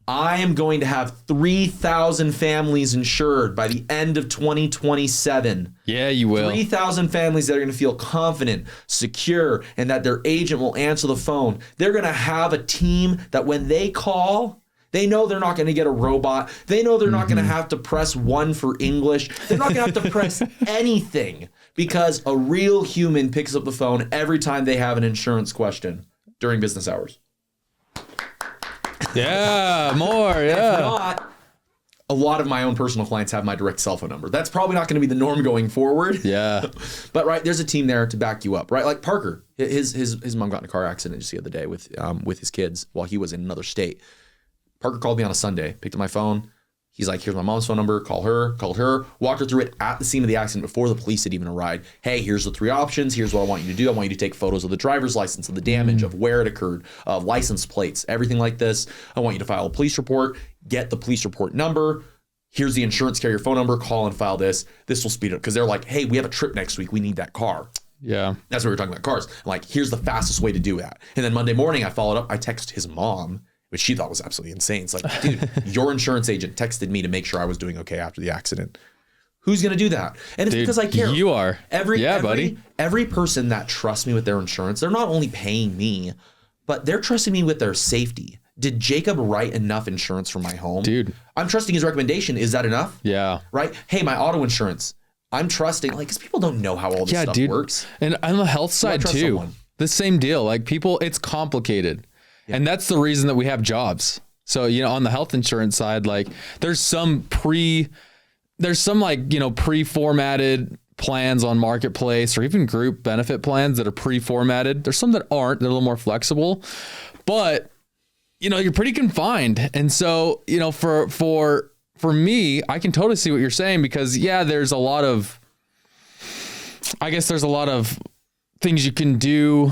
I am going to have 3,000 families insured by the end of 2027. Yeah, you will. 3,000 families that are going to feel confident, secure, and that their agent will answer the phone. They're going to have a team that when they call, they know they're not going to get a robot. They know they're not going to have to press 1 for English. They're not going to have to press anything because a real human picks up the phone every time they have an insurance question during business hours. Yeah, more, yeah. If not, a lot of my own personal clients have my direct cell phone number. That's probably not going to be the norm going forward. Yeah. But right, there's a team there to back you up, right? Like Parker, his mom got in a car accident just the other day with his kids while he was in another state. Parker called me on a Sunday, picked up my phone. He's like, here's my mom's phone number, called her, walked her through it at the scene of the accident before the police had even arrived. Hey, here's the 3 options. Here's what I want you to do. I want you to take photos of the driver's license, of the damage, of where it occurred, of license plates, everything like this. I want you to file a police report, get the police report number. Here's the insurance carrier phone number, call and file this. This will speed it up because they're like, hey, we have a trip next week. We need that car. Yeah. That's what we were talking about, cars. I'm like, here's the fastest way to do that. And then Monday morning, I followed up. I texted his mom, which she thought was absolutely insane. It's like, dude, your insurance agent texted me to make sure I was doing okay after the accident. Who's going to do that? And it's because I care. You are. Buddy. Every person that trusts me with their insurance, they're not only paying me, but they're trusting me with their safety. Did Jacob write enough insurance for my home? Dude. I'm trusting his recommendation. Is that enough? Yeah. Right? Hey, my auto insurance. I'm trusting, like, because people don't know how all this stuff works. And on the health side too, someone. The same deal. Like people, it's complicated. Yeah. And that's the reason that we have jobs. So, you know, on the health insurance side, like there's some pre-formatted plans on Marketplace or even group benefit plans that are pre-formatted. There's some that aren't, they're a little more flexible, but you know, you're pretty confined. And so, you know, for me, I can totally see what you're saying because there's a lot of things you can do,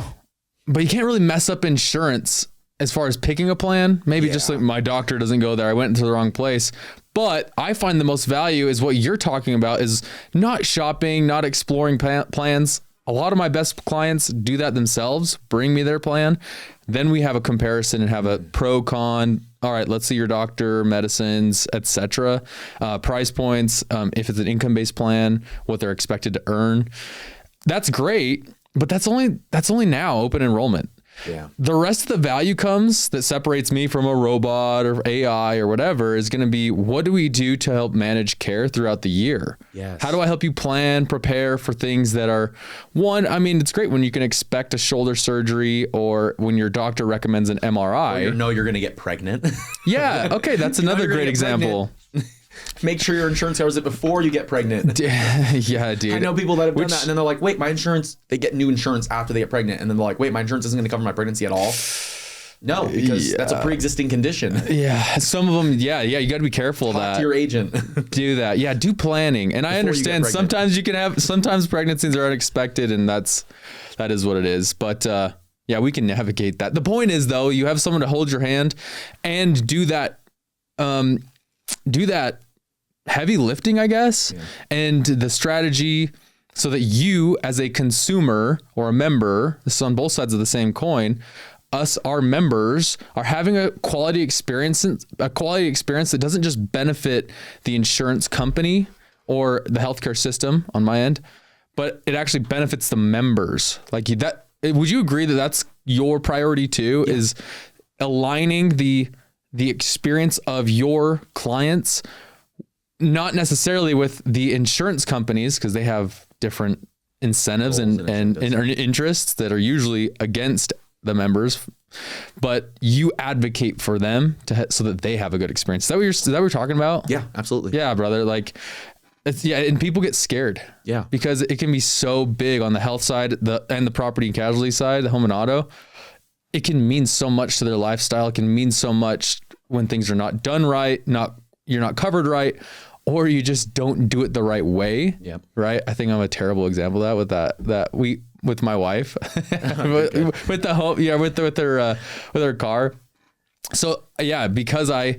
but you can't really mess up insurance as far as picking a plan. Maybe just like my doctor doesn't go there. I went into the wrong place. But I find the most value is what you're talking about is not shopping, not exploring plans. A lot of my best clients do that themselves, bring me their plan. Then we have a comparison and have a pro con. All right, let's see your doctor, medicines, etc. Price points, if it's an income-based plan, what they're expected to earn. That's great, but that's only now open enrollment. Yeah. The rest of the value comes that separates me from a robot or AI or whatever is going to be, what do we do to help manage care throughout the year? Yes. How do I help you plan, prepare for things that are it's great when you can expect a shoulder surgery or when your doctor recommends an MRI. Or you know you're going to get pregnant. Yeah. Okay. That's another great example. Make sure your insurance covers it before you get pregnant. Yeah, dude. I know people that have done that and then they're like, wait, my insurance, they get new insurance after they get pregnant. And then they're like, wait, my insurance isn't going to cover my pregnancy at all. No, because that's a pre-existing condition. Yeah. Some of them, you got to be careful of that. Talk to your agent. Do that. Yeah, do planning. And I understand sometimes pregnancies are unexpected and that is what it is. But we can navigate that. The point is though, you have someone to hold your hand and do that heavy lifting, I guess, and the strategy so that you as a consumer or a member, this is on both sides of the same coin, our members are having a quality experience that doesn't just benefit the insurance company or the healthcare system on my end, but it actually benefits the members. Like that, would you agree that that's your priority too, is aligning the experience of your clients, not necessarily with the insurance companies because they have different incentives and interests that are usually against the members, but you advocate for them so that they have a good experience. Is that what you're talking about? Yeah, absolutely. Yeah, brother. Like and people get scared. Yeah. Because it can be so big on the health side, and the property and casualty side, the home and auto. It can mean so much to their lifestyle. It can mean so much when things are not done right, you're not covered right, or you just don't do it the right way. Yep. Right. I think I'm a terrible example of that with my wife, with the home, with her car. So because I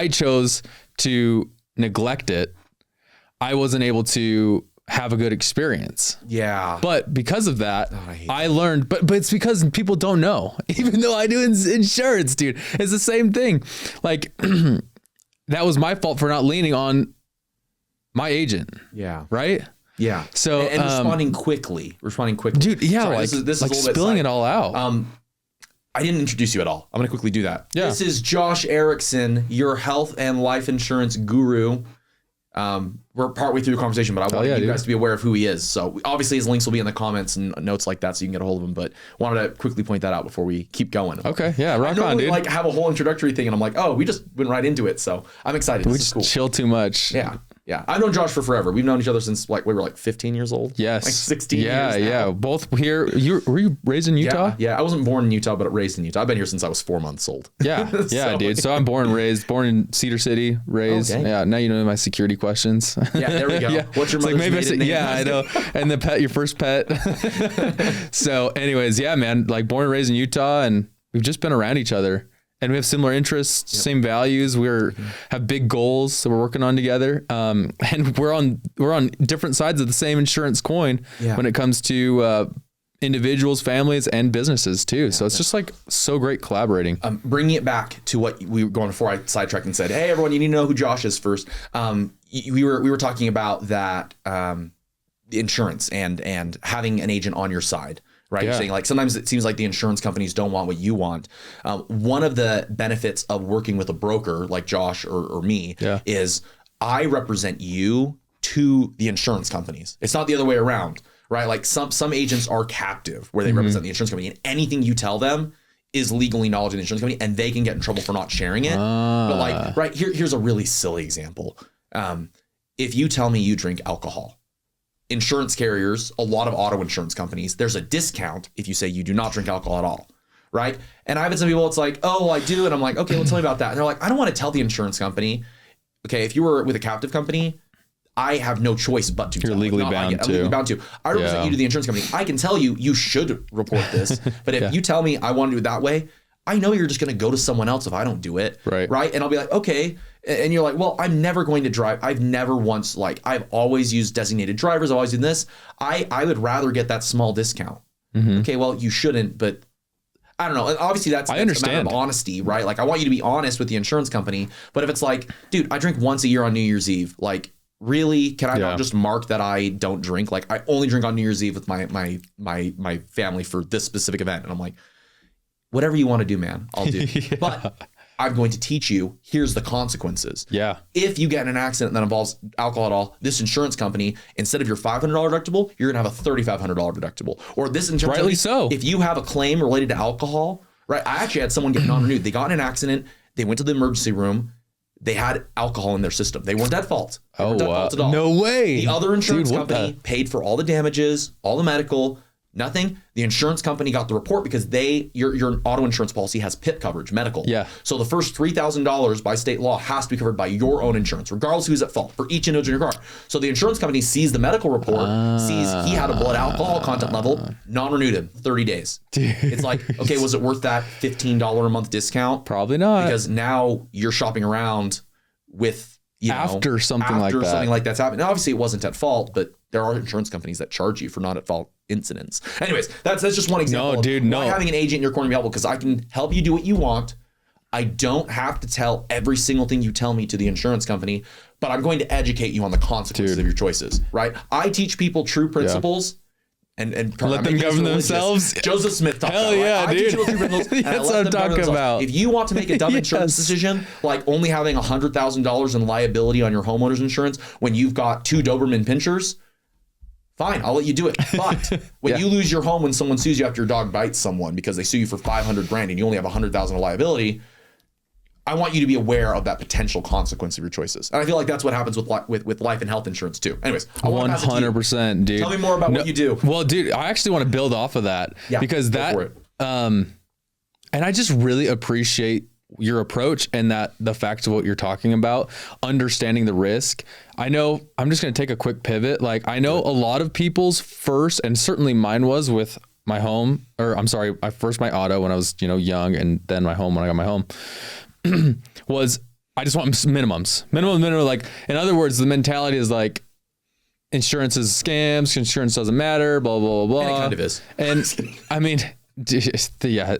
chose to neglect it, I wasn't able to have a good experience. Yeah. But because of that, I I learned, but it's because people don't know, even though I do insurance, dude, it's the same thing. Like that was my fault for not leaning on my agent. Yeah. Right. Yeah. So, and responding quickly, dude. Yeah. Sorry, like, this is like a little bit spilling side. it all out. I didn't introduce you at all. I'm going to quickly do that. Yeah. This is Josh Erickson, your health and life insurance guru. We're partway through the conversation, but I wanted you guys to be aware of who he is. So obviously his links will be in the comments and notes like that, so you can get a hold of him. But wanted to quickly point that out before we keep going. Okay, yeah, rock I on, dude. Like have a whole introductory thing, and I'm like, oh, we just went right into it. So I'm excited. We this is just cool. chill too much. Yeah. Yeah, I've known Josh for forever. We've known each other since like we were like 15 years old. Yes. Like 16 yeah, years now. Yeah. Both here. Were you raised in Utah? Yeah. I wasn't born in Utah, but raised in Utah. I've been here since I was 4 months old. Yeah. Yeah, dude. So I'm born in Cedar City, raised. Okay. Yeah. Now you know my security questions. Yeah, there we go. Yeah. What's your It's mother's maiden name? Yeah, I know. And the pet, your first pet. So anyways, yeah, man, like born and raised in Utah, and we've just been around each other. And we have similar interests, same values. Have big goals that we're working on together. And we're on different sides of the same insurance coin when it comes to individuals, families, and businesses too. So it's just like so great collaborating. Bringing it back to what we were going before I sidetracked and said, hey, everyone, you need to know who Josh is first. We were talking about that insurance and having an agent on your side. Right. You're saying like sometimes it seems like the insurance companies don't want what you want. One of the benefits of working with a broker like Josh or me is I represent you to the insurance companies. It's not the other way around. Right. Like some agents are captive where they represent the insurance company, and anything you tell them is legally knowledge of the insurance company, and they can get in trouble for not sharing it. But like, right, here's a really silly example. If you tell me you drink alcohol, insurance carriers, a lot of auto insurance companies, there's a discount if you say you do not drink alcohol at all, right? And I've had some people, it's like, oh, I do. And I'm like, okay, well, tell me about that. And they're like, I don't want to tell the insurance company. Okay, if you were with a captive company, I have no choice but to. You're legally bound to. I'm legally bound to. I represent you to the insurance company. I can tell you, you should report this. But if you tell me I want to do it that way, I know you're just going to go to someone else if I don't do it. Right. And I'll be like, okay. And you're like, well, I'm never going to drive. I've never once, like, I've always used designated drivers. I've always done this. I would rather get that small discount. Okay, well, you shouldn't, but I don't know. And obviously that's a matter of honesty, right? Like, I want you to be honest with the insurance company. But if it's like, dude, I drink once a year on New Year's Eve, like, really, can I not just mark that I don't drink? Like, I only drink on New Year's Eve with my family for this specific event. And I'm like, whatever you want to do, man, I'll do. But I'm going to teach you, here's the consequences. Yeah. If you get in an accident that involves alcohol at all, this insurance company, instead of your $500 deductible, you're going to have a $3,500 deductible. Or this insurance company, so if you have a claim related to alcohol, right? I actually had someone get non-renewed. They got in an accident. They went to the emergency room. They had alcohol in their system. They weren't at fault. They weren't at fault at all. No way. The other insurance company paid for all the damages, all the medical, nothing. The insurance company got the report because your auto insurance policy has PIP coverage, medical. Yeah. So the first $3,000 by state law has to be covered by your own insurance, regardless who's at fault for each individual in your car. So the insurance company sees the medical report, sees he had a blood alcohol content level, non-renewed him 30 days. Dude. It's like, okay, was it worth that $15 a month discount? Probably not. Because now you're shopping around with, after something like that's happened. Now, obviously it wasn't at fault, but there are insurance companies that charge you for not at fault incidents. Anyways, that's just one example. No, dude, no. Having an agent in your corner to be helpful, because I can help you do what you want. I don't have to tell every single thing you tell me to the insurance company, but I'm going to educate you on the consequences of your choices, right? I teach people true principles and let them govern themselves. Joseph Smith talks about I teach dude. people true principles. That's what I'm talking about. If you want to make a dumb insurance decision, like only having $100,000 in liability on your homeowner's insurance when you've got 2 Doberman pinschers, fine, I'll let you do it. But when you lose your home when someone sues you after your dog bites someone because they sue you for $500,000 and you only have $100,000 of liability, I want you to be aware of that potential consequence of your choices. And I feel like that's what happens with life and health insurance too. Anyways, 100%, dude. Tell me more about what you do. Well, dude, I actually want to build off of that because and I just really appreciate your approach and that the fact of what you're talking about, understanding the risk. I know I'm just going to take a quick pivot. Like I know a lot of people's first, and certainly mine was with my home, or I'm sorry, my auto when I was, young, and then my home when I got my home. was I just want minimums. Like, in other words, the mentality is like, insurance is scams, insurance doesn't matter, blah, blah, blah, blah. And it kind of is. And I mean, yeah,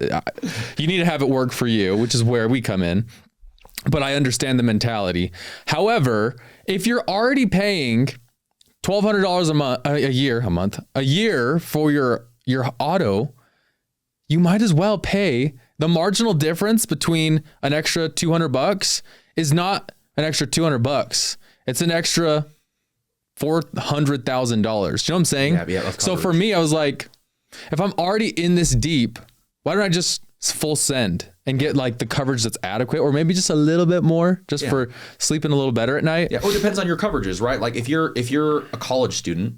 you need to have it work for you, which is where we come in. But I understand the mentality. However, if you're already paying $1,200 a year for your auto, you might as well pay. The marginal difference between an extra $200 is not an extra $200. It's an extra $400,000. You know what I'm saying? Yeah, so for me, I was like, if I'm already in this deep, why don't I just full send and get like the coverage that's adequate, or maybe just a little bit more just for sleeping a little better at night? Yeah. Or it depends on your coverages, right? Like if you're a college student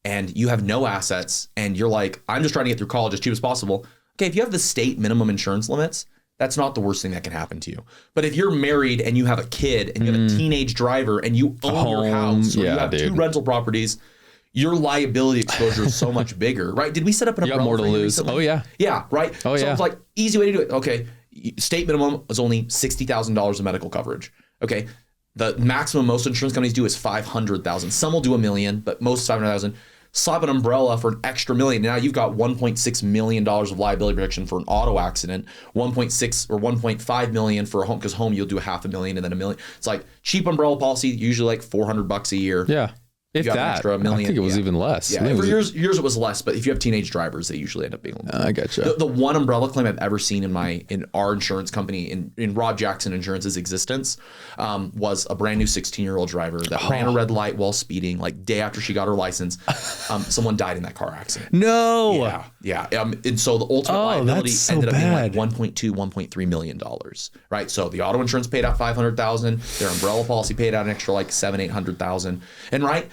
and you have no assets and you're like, I'm just trying to get through college as cheap as possible. Okay, if you have the state minimum insurance limits, that's not the worst thing that can happen to you. But if you're married and you have a kid and you have a teenage driver and you own your house, or you have 2 rental properties, your liability exposure is so much bigger, right? Did we set up an umbrella? You got more to lose. Recently? Oh yeah. Yeah, right? Oh so yeah. it's like, easy way to do it. Okay, state minimum is only $60,000 of medical coverage. Okay, the maximum most insurance companies do is $500,000. Some will do $1 million, but most $500,000. Slap an umbrella for an extra $1 million. Now you've got $1.6 million of liability protection for an auto accident, 1.6 or 1.5 million for a home, because home you'll do $500,000 and then $1 million. It's like cheap umbrella policy, usually like $400 a year. Yeah. If you have that, an extra $1 million. I think it was even less. Yeah, for yours it was less, but if you have teenage drivers, they usually end up being a little more. I gotcha. The one umbrella claim I've ever seen in our insurance company, in Rob Jackson Insurance's existence, was a brand new 16-year-old driver that ran a red light while speeding, like day after she got her license. Someone died in that car accident. No. Yeah. And so the ultimate liability that's so ended up bad. being like $1.3 million, right? So the auto insurance paid out $500,000, their umbrella policy paid out an extra like $700,000-800,000, and right.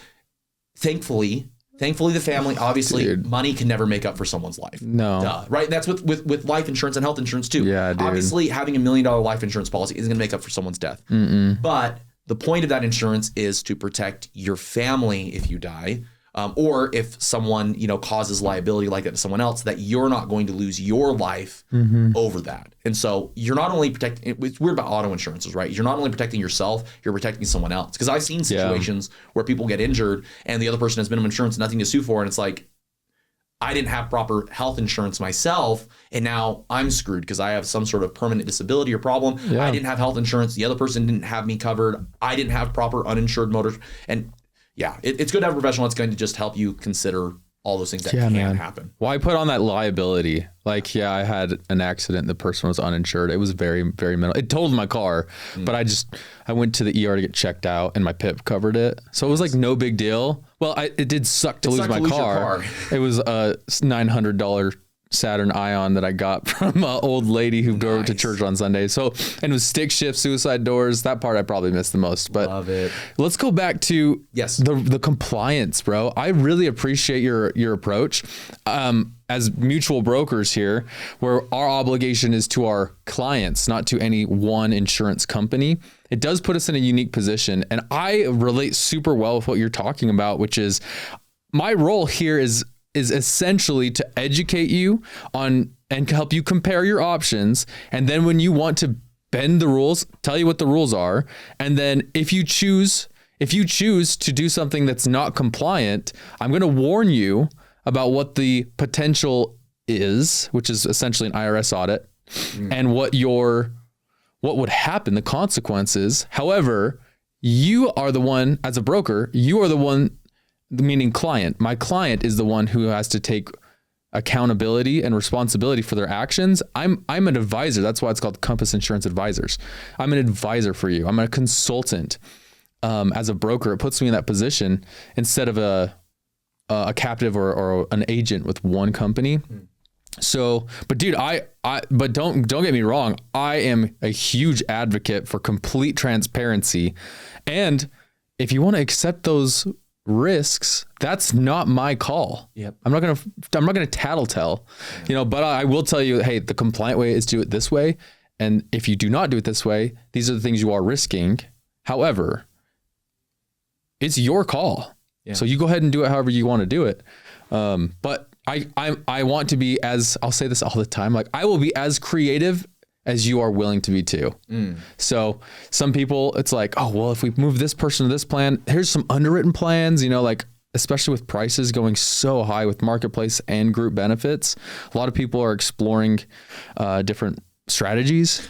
Thankfully, the family, obviously, money can never make up for someone's life. No. Duh, right? That's with life insurance and health insurance too. Yeah, dude. Obviously, having $1 million life insurance policy isn't going to make up for someone's death. But the point of that insurance is to protect your family if you die, or if someone causes liability like that to someone else, that you're not going to lose your life over that. And so you're not only protecting. It's weird about auto insurances, right? You're not only protecting yourself, you're protecting someone else. Because I've seen situations where people get injured and the other person has minimum insurance, nothing to sue for, and it's like, I didn't have proper health insurance myself, and now I'm screwed because I have some sort of permanent disability or problem. Yeah. I didn't have health insurance. The other person didn't have me covered. I didn't have proper uninsured motor. And yeah, it's good to have a professional that's going to just help you consider all those things that can happen. Well, I put on that liability. Like, I had an accident. The person was uninsured. It was very, very minimal. It totaled my car, but I went to the ER to get checked out, and my PIP covered it. So it was like no big deal. Well, it did suck to lose my car. It was a $900 Saturn Ion that I got from an old lady who drove to church on Sunday. So, and it was stick shift, suicide doors. That part I probably missed the most. But love it. Let's go back to the compliance, bro. I really appreciate your approach. As mutual brokers here, where our obligation is to our clients, not to any one insurance company, it does put us in a unique position. And I relate super well with what you're talking about, which is my role here is essentially to educate you on and help you compare your options. And then when you want to bend the rules, tell you what the rules are. And then if you choose to do something that's not compliant, I'm going to warn you about what the potential is, which is essentially an IRS audit, and what would happen, the consequences. However, you are the one, as a broker, you are the one, meaning client. My client is the one who has to take accountability and responsibility for their actions. I'm an advisor. That's why it's called Compass Insurance Advisors. I'm an advisor for you. I'm a consultant. As a broker, it puts me in that position instead of a captive or an agent with one company. So, but dude, but don't get me wrong. I am a huge advocate for complete transparency. And if you want to accept those risks, that's not my call. Yep. I'm not gonna tattletale, but I will tell you, hey, the compliant way is to do it this way. And if you do not do it this way, these are the things you are risking. However, it's your call. Yeah. So you go ahead and do it however you want to do it. But I want to be, as I'll say this all the time, like I will be as creative as you are willing to be too. So some people, it's like, oh, well, if we move this person to this plan, here's some underwritten plans, like especially with prices going so high with marketplace and group benefits, a lot of people are exploring different strategies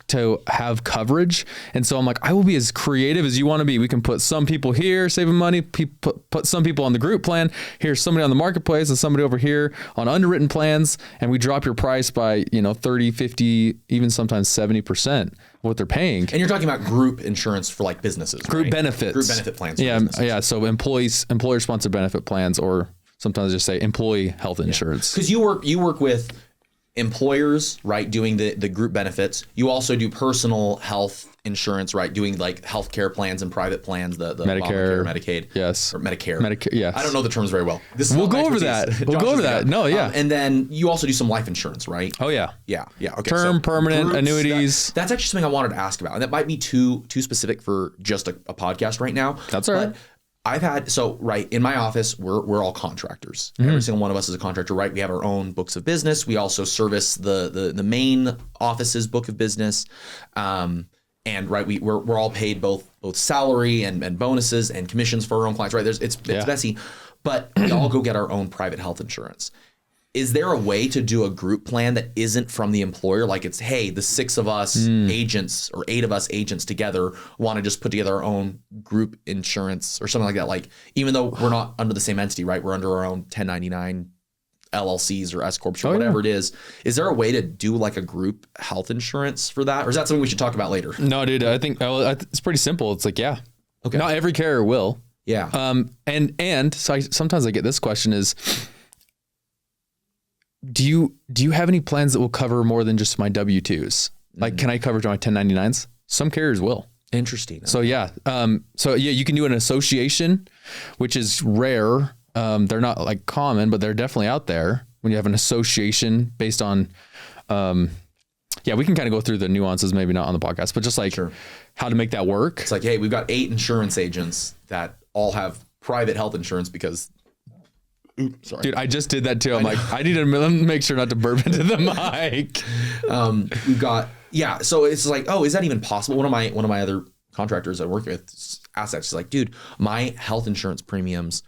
to have coverage. And so I'm like, I will be as creative as you want to be. We can put some people here saving money, put some people on the group plan. Here's somebody on the marketplace and somebody over here on underwritten plans. And we drop your price by, 30, 50, even sometimes 70% what they're paying. And you're talking about group insurance for like businesses, group right? benefits, group benefit plans. Yeah. So employer sponsored benefit plans, or sometimes just say employee health insurance. Because you work with employers, right, doing the group benefits. You also do personal health insurance, right, doing like healthcare plans and private plans, the Medicare, Obamacare, Medicaid, yes, or Medicare, yes. I don't know the terms very well. We'll go over that. We'll go over that. No, yeah. And then you also do some life insurance, right? Oh yeah, yeah. Okay. Term, permanent, groups, annuities. That's actually something I wanted to ask about, and that might be too specific for just a podcast right now. That's all right. But I've had, in my office, we're all contractors. Every single one of us is a contractor, right? We have our own books of business. We also service the main office's book of business. And right, we're all paid both salary and bonuses and commissions for our own clients, right? It's messy, but we all go get our own private health insurance. Is there a way to do a group plan that isn't from the employer? Like it's, hey, the 6 of us agents or 8 of us agents together want to just put together our own group insurance or something like that. Like, even though we're not under the same entity, right? We're under our own 1099 LLCs or S Corps or whatever it is. Is there a way to do like a group health insurance for that? Or is that something we should talk about later? No, dude, I think it's pretty simple. It's like, okay. Not every carrier will. Yeah. And so sometimes I get this question is, do you have any plans that will cover more than just my W-2s? Like, can I cover my 1099s? Some carriers will. Interesting. So yeah. You can do an association, which is rare. They're not like common, but they're definitely out there when you have an association based on, we can kind of go through the nuances, maybe not on the podcast, but just like how to make that work. It's like, hey, we've got 8 insurance agents that all have private health insurance because sorry. Dude, I just did that too. I'm like, I need to make sure not to burp into the mic. We've got, so it's like, oh, is that even possible? One of my other contractors I work with asked that. She's like, dude, my health insurance premiums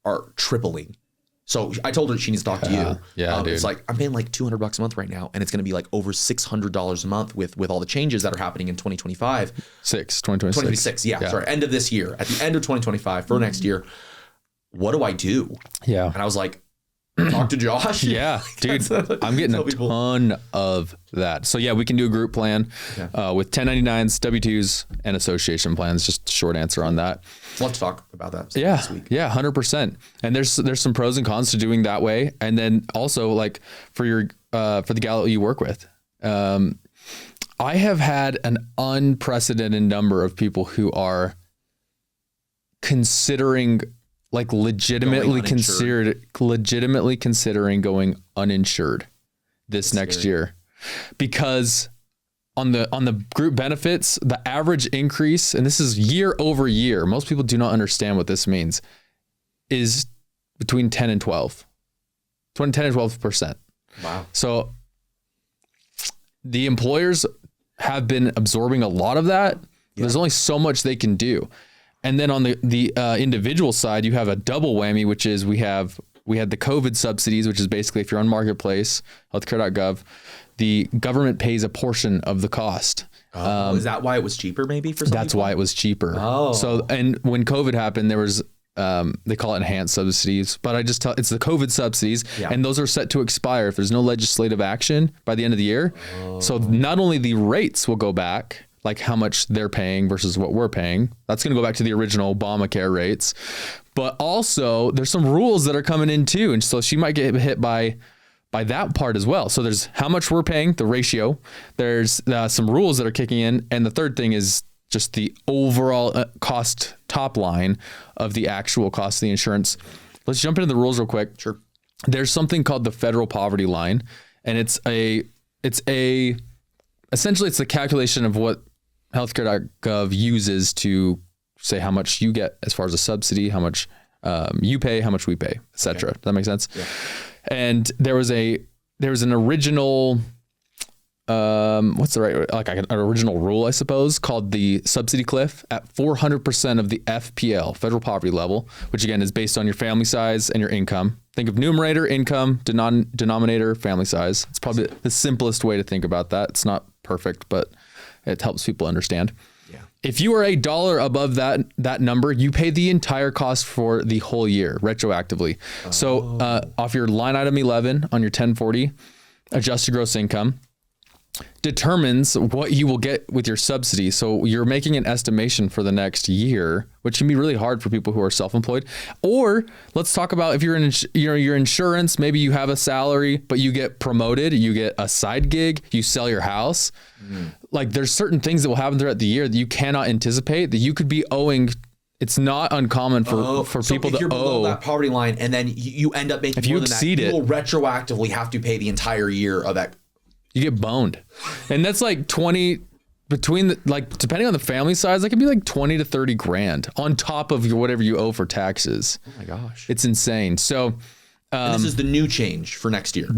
are tripling. So I told her she needs to talk to you. Yeah, dude. It's like, I'm paying like $200 a month right now, and it's going to be like over $600 a month with all the changes that are happening in 2025. 2026. Yeah, sorry. End of this year. At the end of 2025 for next year. What do I do? Yeah. And I was like, talk to Josh. Yeah, dude, I'm getting a ton of that. So yeah, we can do a group plan with 1099s, W-2s, and association plans. Just short answer on that. Love to talk about that this week. Yeah, 100%. And there's some pros and cons to doing that way. And then also like for the gal that you work with, I have had an unprecedented number of people who are considering legitimately considering going uninsured this next year, because on the group benefits, the average increase, and this is year over year, most people do not understand what this means, is between 10 and 12%. Wow. So the employers have been absorbing a lot of that. Yeah. There's only so much they can do. And then on the individual side, you have a double whammy, which is we had the COVID subsidies, which is basically if you're on Marketplace, healthcare.gov, the government pays a portion of the cost. Is that why it was cheaper maybe for some That's people? Why it was cheaper. Oh. So, and when COVID happened, there was, they call it enhanced subsidies, but it's the COVID subsidies, and those are set to expire if there's no legislative action by the end of the year. Oh. So not only the rates will go back, like how much they're paying versus what we're paying. That's going to go back to the original Obamacare rates. But also there's some rules that are coming in too. And so she might get hit by that part as well. So there's how much we're paying, the ratio. There's some rules that are kicking in. And the third thing is just the overall cost top line of the actual cost of the insurance. Let's jump into the rules real quick. Sure. There's something called the federal poverty line. And essentially it's the calculation of what healthcare.gov uses to say how much you get as far as a subsidy, how much you pay, how much we pay, etc. Does that make sense? Yeah. And there was an original what's the right, like an original rule, I suppose, called the subsidy cliff at 400% of the FPL, federal poverty level, which again is based on your family size and your income. Think of numerator, income, denominator, family size. It's probably the simplest way to think about that. It's not perfect, but it helps people understand. Yeah. If you are $1 above that number, you pay the entire cost for the whole year retroactively. So off your line item 11 on your 1040, adjusted gross income determines what you will get with your subsidy. So you're making an estimation for the next year, which can be really hard for people who are self-employed. Or let's talk about if you're in your insurance, maybe you have a salary, but you get promoted, you get a side gig, you sell your house. Like there's certain things that will happen throughout the year that you cannot anticipate that you could be owing. It's not uncommon for people to owe. If you're below that poverty line and then you end up making more than that, you will retroactively have to pay the entire year of that. You get boned. And that's like 20 between the, like, depending on the family size, that could be like 20 to 30 grand on top of whatever you owe for taxes. Oh my gosh. It's insane. So, and this is the new change for next year.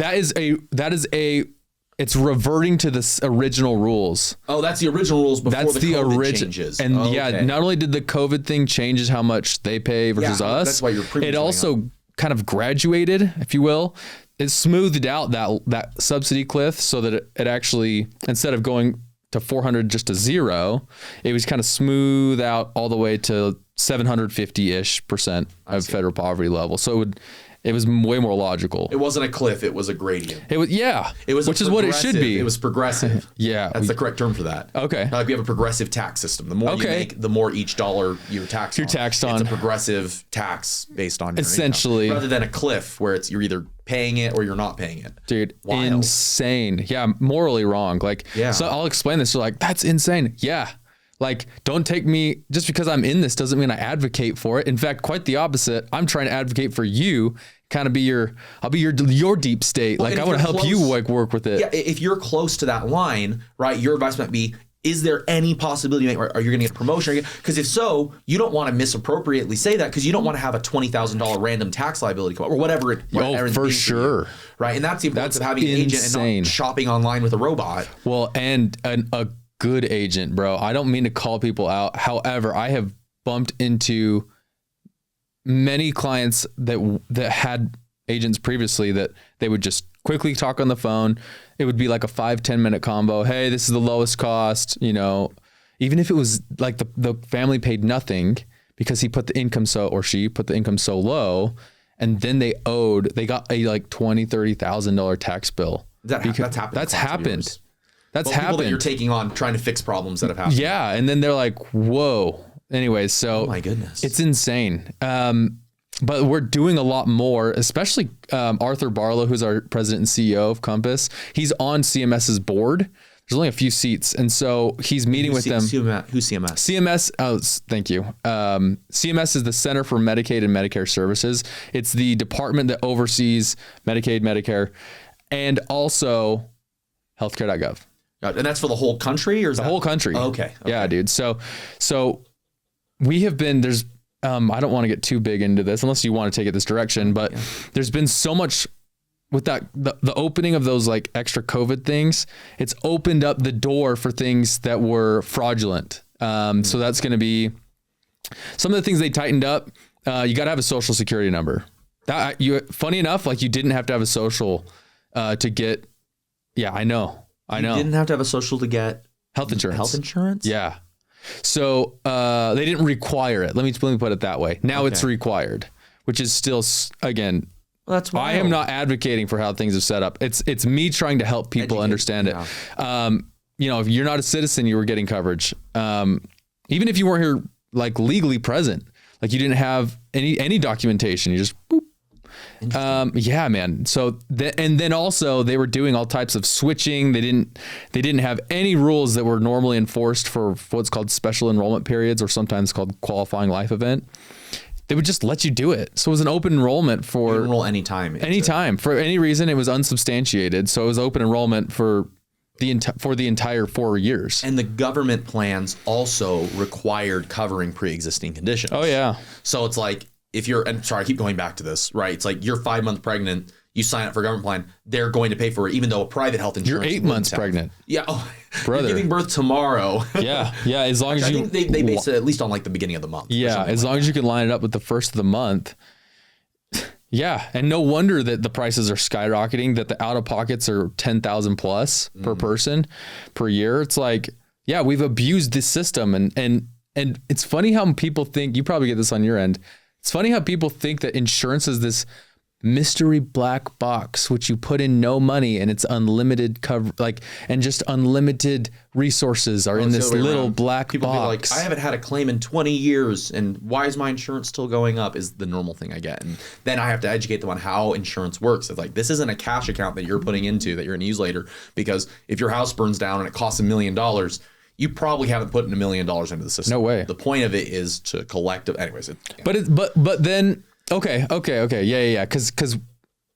It's reverting to the original rules. Oh, that's the original rules before the COVID changes. And not only did the COVID thing changes how much they pay versus us, that's why your premiums it also kind of graduated, if you will. It smoothed out that subsidy cliff so that it actually, instead of going to 400 just to zero, it was kind of smooth out all the way to 750-ish% of federal poverty level. So it was way more logical. It wasn't a cliff, it was a gradient. It was, which is what it should be. It was progressive. Yeah. That's the correct term for that. Okay. Like we have a progressive tax system. The more you make, the more each dollar you're taxed on. It's a progressive tax based on your essentially income, rather than a cliff where you're either paying it or you're not paying it. Dude, wild. Insane. Yeah, morally wrong. Like, so I'll explain this. You're like, that's insane. Yeah. Like, don't take me, just because I'm in this doesn't mean I advocate for it. In fact, quite the opposite. I'm trying to advocate for you, kind of I'll be your deep state. Well, like, I want to help you work with it. Yeah, if you're close to that line, right, your advice might be, is there any possibility, are you going to get a promotion? Because if so, you don't want to misappropriately say that because you don't want to have a $20,000 random tax liability come up or whatever. For sure. Right. And that's the importance of having an agent and not shopping online with a robot. Well, and a good agent, bro. I don't mean to call people out. However, I have bumped into many clients that had agents previously that they would just quickly talk on the phone. It would be like a 5-10 minute combo. Hey, this is the lowest cost, even if it was like the family paid nothing because she put the income so low, and then they got a like $20,000-$30,000 tax bill. That's happened. That's happened. People that you're taking on trying to fix problems that have happened. Yeah. And then they're like, whoa. Anyways, so oh my goodness, it's insane. But we're doing a lot more, especially Arthur Barlow, who's our president and CEO of Compass. He's on CMS's board. There's only a few seats. And so he's meeting with them. Who's CMS? CMS, thank you. CMS is the Center for Medicaid and Medicare Services. It's the department that oversees Medicaid, Medicare, and also healthcare.gov. And that's for the whole country, or is the whole country? Oh, okay. Yeah, dude. So we have been, I don't want to get too big into this unless you want to take it this direction, but there's been so much with that, the opening of those like extra COVID things. It's opened up the door for things that were fraudulent. So that's going to be some of the things they tightened up. You got to have a social security number. Funny enough, like you didn't have to have a social to get. Yeah, I know. You didn't have to have a social to get health insurance. Health insurance? Yeah. So they didn't require it. Let me put it that way. Now it's required, which is still, again, that's wild. I am not advocating for how things are set up. It's me trying to help people understand it. If you're not a citizen, you were getting coverage. Even if you weren't here, like legally present, like you didn't have any documentation, you just boop. Yeah, man. So and then also they were doing all types of switching. They didn't have any rules that were normally enforced for what's called special enrollment periods, or sometimes called qualifying life event. They would just let you do it. So it was an open enrollment for you enroll anytime for any reason. It was unsubstantiated. So it was open enrollment for the entire 4 years. And the government plans also required covering pre-existing conditions. Oh yeah. So it's like, if you're, and sorry, I keep going back to this, right? It's like you're 5 months pregnant, you sign up for a government plan, they're going to pay for it, even though a private health insurance. You're 8 months pregnant. Yeah. Oh, brother. You're giving birth tomorrow. Yeah. As long as I you. think they base it at least on like the beginning of the month. Yeah. As long as you can line it up with the first of the month. Yeah. And no wonder that the prices are skyrocketing, that the out of pockets are 10,000 plus per person per year. It's like, yeah, we've abused this system. And it's funny how people think, you probably get this on your end. It's funny how people think that insurance is this mystery black box, which you put in no money and it's unlimited cover, like, and just unlimited resources are in this little black people box. Be like, I haven't had a claim in 20 years and why is my insurance still going up is the normal thing I get. And then I have to educate them on how insurance works. It's like, this isn't a cash account that you're putting into that you're going to use later, because if your house burns down and it costs $1 million, you probably haven't put in $1 million into the system. No way. The point of it is to collect. Anyways. But then, okay. Yeah.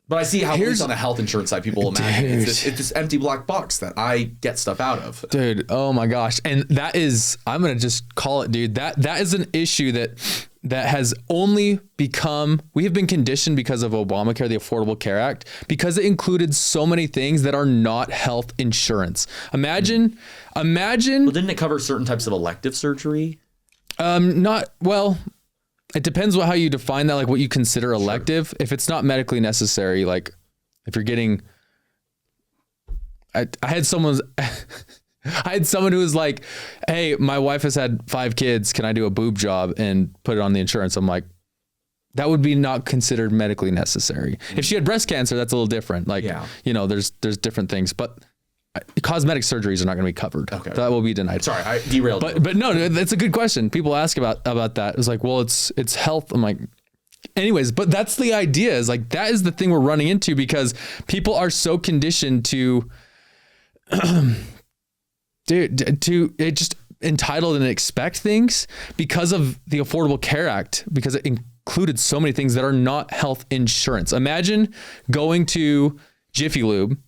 But I see how, at least on the health insurance side, people imagine it's this empty black box that I get stuff out of. Dude, oh my gosh. And that is, I'm going to just call it, dude, that is an issue that has only become, we have been conditioned because of Obamacare, the Affordable Care Act, because it included so many things that are not health insurance. Imagine. Well, didn't it cover certain types of elective surgery? It depends how you define that, like what you consider elective. Sure. If it's not medically necessary, like if you're getting, I had someone who was like, hey, my wife has had 5 kids. Can I do a boob job and put it on the insurance? I'm like, that would be not considered medically necessary. If she had breast cancer, that's a little different. Like, there's different things, but cosmetic surgeries are not going to be covered. Okay. That will be denied. Sorry, I derailed. But no, that's a good question. People ask about that. It's like, well, it's health. I'm like, anyways, but that's the idea, is like, that is the thing we're running into, because people are so conditioned to, just entitled and expect things because of the Affordable Care Act, because it included so many things that are not health insurance. Imagine going to Jiffy Lube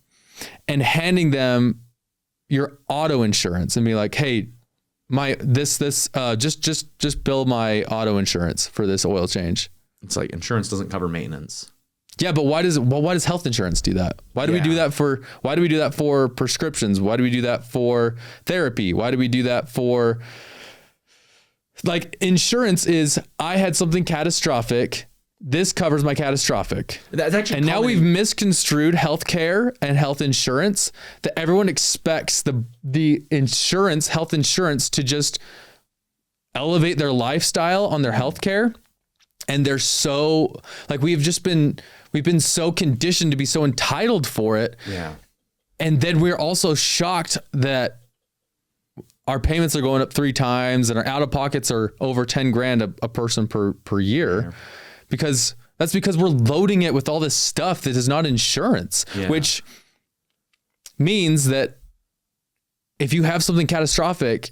and handing them your auto insurance and be like, hey, just bill my auto insurance for this oil change. It's like, insurance doesn't cover maintenance. Yeah, but why does health insurance do that? Why do we do that for prescriptions? Why do we do that for therapy? Why do we do that for, like, insurance is, I had something catastrophic. This covers my catastrophic. That's actually, and now we've misconstrued healthcare and health insurance, that everyone expects the health insurance to just elevate their lifestyle on their healthcare. And they're so, like, we've been so conditioned to be so entitled for it. Yeah. And then we're also shocked that our payments are going up 3 times and our out of pockets are over 10 grand a person per year. Yeah. Because we're loading it with all this stuff that is not insurance, which means that if you have something catastrophic,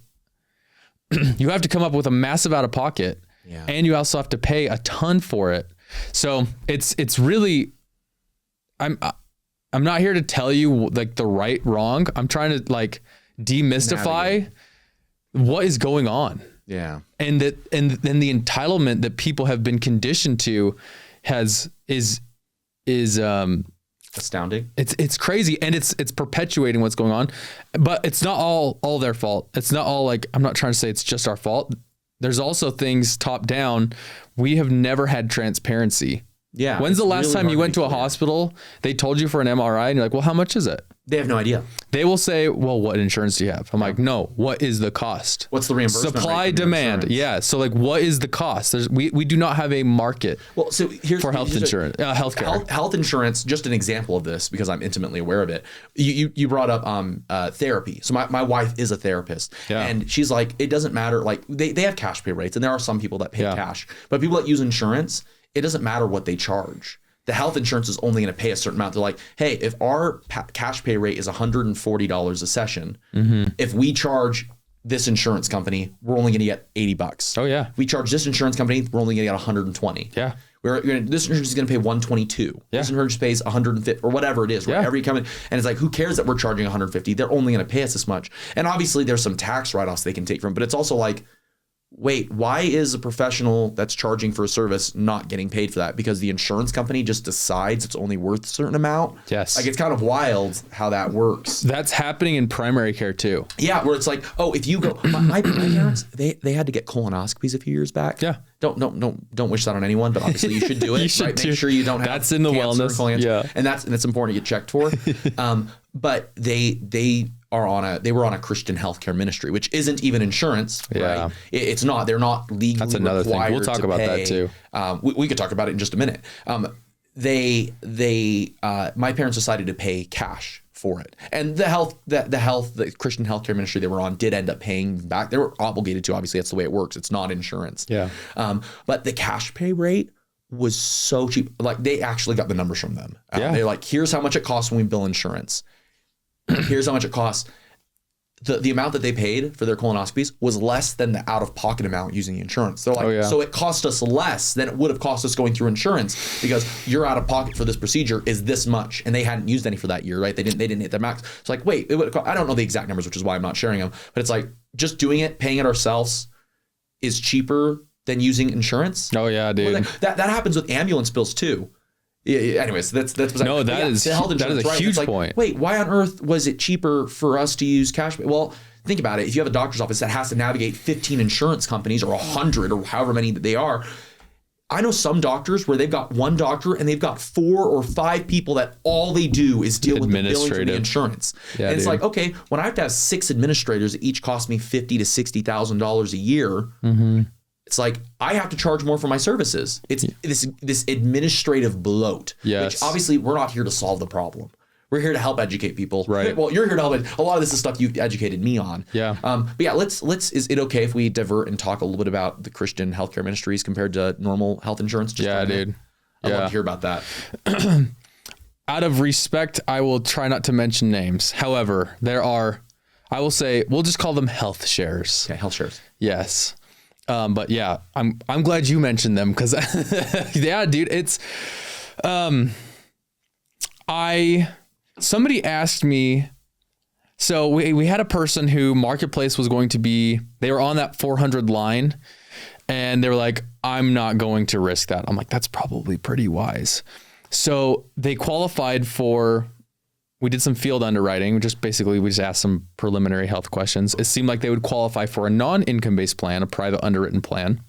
you have to come up with a massive out of pocket, and you also have to pay a ton for it. So it's really, I'm not here to tell you like the right, wrong. I'm trying to like demystify what is going on. Yeah. And the entitlement that people have been conditioned to is astounding. It's crazy, and it's perpetuating what's going on. But it's not all their fault. It's not all, like, I'm not trying to say it's just our fault. There's also things top down. We have never had transparency. Yeah. When's the last time you went to a hospital, they told you for an MRI and you're like, well, how much is it? They have no idea. They will say, well, what insurance do you have? I'm like, no, what is the cost? What's the reimbursement? Supply, demand. Yeah. So like, what is the cost? We do not have a market for health insurance, healthcare. Health insurance, just an example of this, because I'm intimately aware of it. You brought up therapy. So my wife is a therapist, and she's like, it doesn't matter. Like they have cash pay rates, and there are some people that pay cash, but people that use insurance, it doesn't matter what they charge. The health insurance is only going to pay a certain amount. They're like, hey, if our cash pay rate is $140 a session, if we charge this insurance company, we're only going to get $80. Oh yeah. If we charge this insurance company, we're only going to get 120. Yeah. This insurance is going to pay 122. Yeah. This insurance pays 150 or whatever it is. Right? Every company, and it's like, who cares that we're charging 150? They're only going to pay us this much. And obviously, there's some tax write-offs they can take from, but it's also like, wait, why is a professional that's charging for a service not getting paid for that? Because the insurance company just decides it's only worth a certain amount. Yes. Like, it's kind of wild how that works. That's happening in primary care too. Yeah, where it's like, oh, if you go, my parents, they had to get colonoscopies a few years back. Yeah. Don't wish that on anyone, but obviously you should do it. You should right? too. Make sure you don't have that's in the cancer, wellness. colon cancer. Yeah. And it's important to get checked for. But they were on a Christian healthcare ministry, which isn't even insurance. Yeah. Right? It's not. They're not legally That's another thing. required We'll talk to about pay. that too. We could talk about it in just a minute. My parents decided to pay cash for it, and the Christian healthcare ministry they were on did end up paying back. They were obligated to. Obviously, that's the way it works. It's not insurance. Yeah. But the cash pay rate was so cheap. Like, they actually got the numbers from them. Yeah. They're like, here's how much it costs when we bill insurance. Here's how much it costs. The amount that they paid for their colonoscopies was less than the out-of-pocket amount using the insurance. They're like, so it cost us less than it would have cost us going through insurance because your out-of-pocket for this procedure is this much, and they hadn't used any for that year, right? They didn't hit their max. It's like, wait, I don't know the exact numbers, which is why I'm not sharing them. But it's like, just doing it, paying it ourselves, is cheaper than using insurance. Oh yeah, dude. That happens with ambulance bills too. Yeah, anyways, that's no, that is a huge point. Wait, why on earth was it cheaper for us to use cash? Well, think about it. If you have a doctor's office that has to navigate 15 insurance companies or 100 or however many that they are, I know some doctors where they've got one doctor and they've got 4 or 5 people that all they do is deal with the billing for the insurance. Yeah, and it's like, okay, when I have to have 6 administrators that each cost me $50,000 to $60,000 a year, it's like, I have to charge more for my services. It's this administrative bloat, which obviously we're not here to solve the problem. We're here to help educate people. Right. Well, you're here to help. A lot of this is stuff you educated me on. Yeah. But yeah, let's. Is it okay if we divert and talk a little bit about the Christian healthcare ministries compared to normal health insurance? Dude. I'd love to hear about that. Out of respect, I will try not to mention names. However, I will say, we'll just call them HealthShares. Okay, HealthShares. Yes. But yeah, I'm glad you mentioned them because yeah, dude, it's, somebody asked me, so we had a person who Marketplace was going to be, they were on that 400 line and they were like, I'm not going to risk that. I'm like, that's probably pretty wise. So they qualified for, we did some field underwriting, we just asked some preliminary health questions. It seemed like they would qualify for a non-income based plan, a private underwritten plan,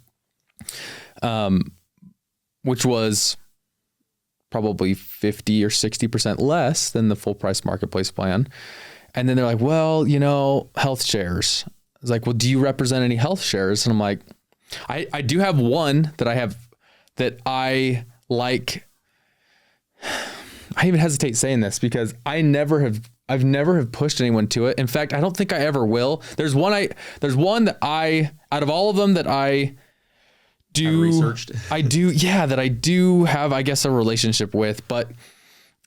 which was probably 50 or 60% less than the full price Marketplace plan. And then they're like, well, HealthShares. I was like, well, do you represent any HealthShares? And I'm like, I do have one that I like. I even hesitate saying this because I've never have pushed anyone to it. In fact, I don't think I ever will. There's one that out of all of them that I do researched. That I do have, I guess, a relationship with, but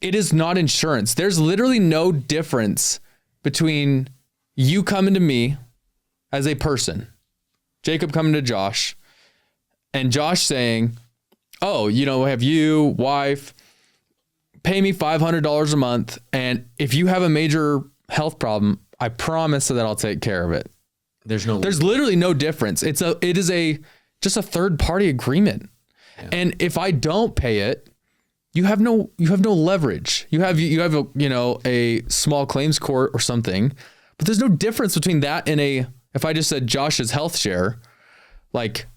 it is not insurance. There's literally no difference between you coming to me as a person, Jacob coming to Josh, and Josh saying, oh, have you, wife, pay me $500 a month. And if you have a major health problem, I promise that I'll take care of it. There's literally no difference. It is just a third party agreement. Yeah. And if I don't pay it, you have no leverage. You have a small claims court or something, but there's no difference between that and if I just said Josh's HealthShare, like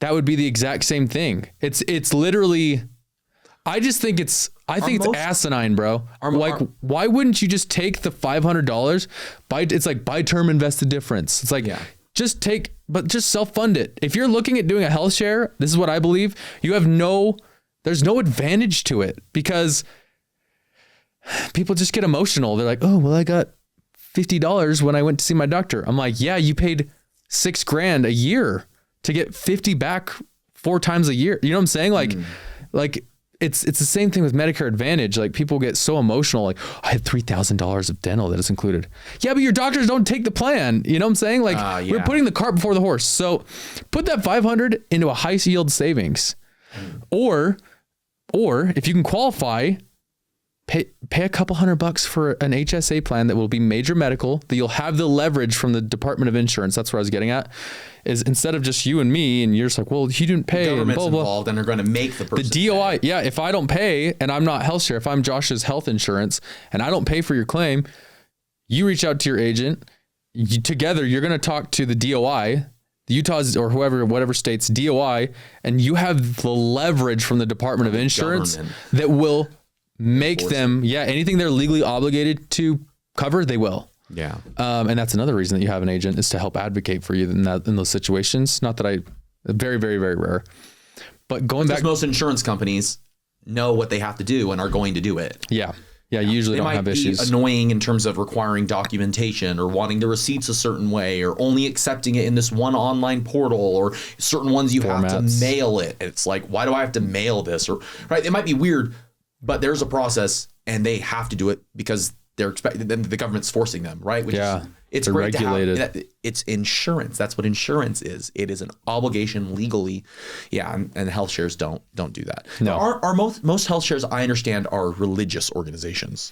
that would be the exact same thing. It's literally, I think it's asinine, bro. Why wouldn't you just take the $500? It's like buy term, invest the difference. It's like, just self-fund it. If you're looking at doing a HealthShare, this is what I believe. There's no advantage to it because people just get emotional. They're like, oh, well, I got $50 when I went to see my doctor. I'm like, yeah, you paid $6,000 a year to get 50 back 4 times a year. You know what I'm saying? Like it's the same thing with Medicare Advantage. Like people get so emotional. Like I had $3,000 of dental that is included. Yeah, but your doctors don't take the plan. You know what I'm saying? Like we're putting the cart before the horse. So put that $500 into a high yield savings, or if you can qualify, pay a couple $100 for an HSA plan that will be major medical, that you'll have the leverage from the Department of Insurance. That's what I was getting at, is instead of just you and me, and you're just like, well, he didn't pay. The government's and blah, blah. involved, and they're going to make the person The DOI, pay. yeah, if I don't pay and I'm not HealthShare, if I'm Josh's health insurance and I don't pay for your claim, you reach out to your agent. Together, you're going to talk to the DOI, the Utah's or whatever state's DOI, and you have the leverage from the Department of Insurance that will make them, anything they're legally obligated to cover, they will. Yeah. And that's another reason that you have an agent, is to help advocate for you in those situations. Not that very, very, very rare. But going back, most insurance companies know what they have to do and are going to do it. Yeah. Yeah, you usually don't have issues. It might be annoying in terms of requiring documentation or wanting the receipts a certain way or only accepting it in this one online portal, or certain ones you have to mail it. It's like, why do I have to mail this? Or right, it might be weird, but there's a process and they have to do it because they're expected. Then the government's forcing them, right? Which is, it's great regulated. To have. It's insurance. That's what insurance is. It is an obligation legally. Yeah, and HealthShares don't do that. No, are most HealthShares, I understand, are religious organizations.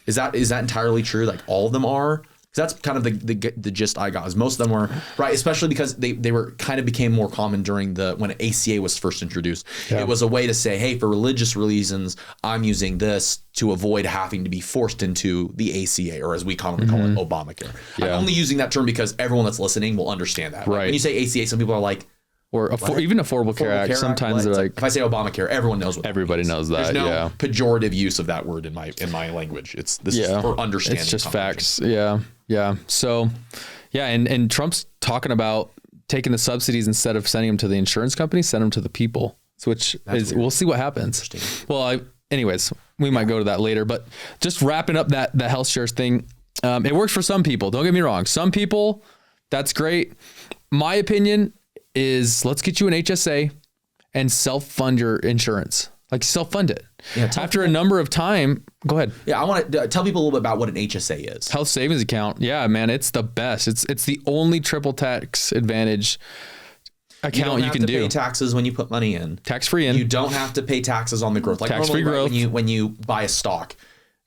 Is that entirely true? Like all of them are? Because that's kind of the gist I got. Is most of them were right, especially because they were kind of became more common during when ACA was first introduced. Yeah. It was a way to say, hey, for religious reasons, I'm using this to avoid having to be forced into the ACA, or as we commonly call it, Obamacare. Yeah. I'm only using that term because everyone that's listening will understand that. Right. Like when you say ACA, some people are like, or even Affordable Care Act. Sometimes they're like, if I say Obamacare, everyone knows what everybody knows that. There's no pejorative use of that word in my language. This is for understanding. It's just facts. Yeah. Yeah. So, and Trump's talking about taking the subsidies, instead of sending them to the insurance companies, send them to the people. We'll see what happens. Well, anyways, we might go to that later. But just wrapping up the HealthShares thing, it works for some people. Don't get me wrong. Some people, that's great. My opinion is, let's get you an HSA and self-fund your insurance. Like, self-fund it. Yeah, after a number of time, go ahead. Yeah, I want to tell people a little bit about what an HSA is. Health savings account. Yeah, man, it's the best. It's the only triple tax advantage account you can do. You don't have to pay taxes when you put money in. Tax-free in. You don't have to pay taxes on the growth. Like tax-free growth. When you buy a stock,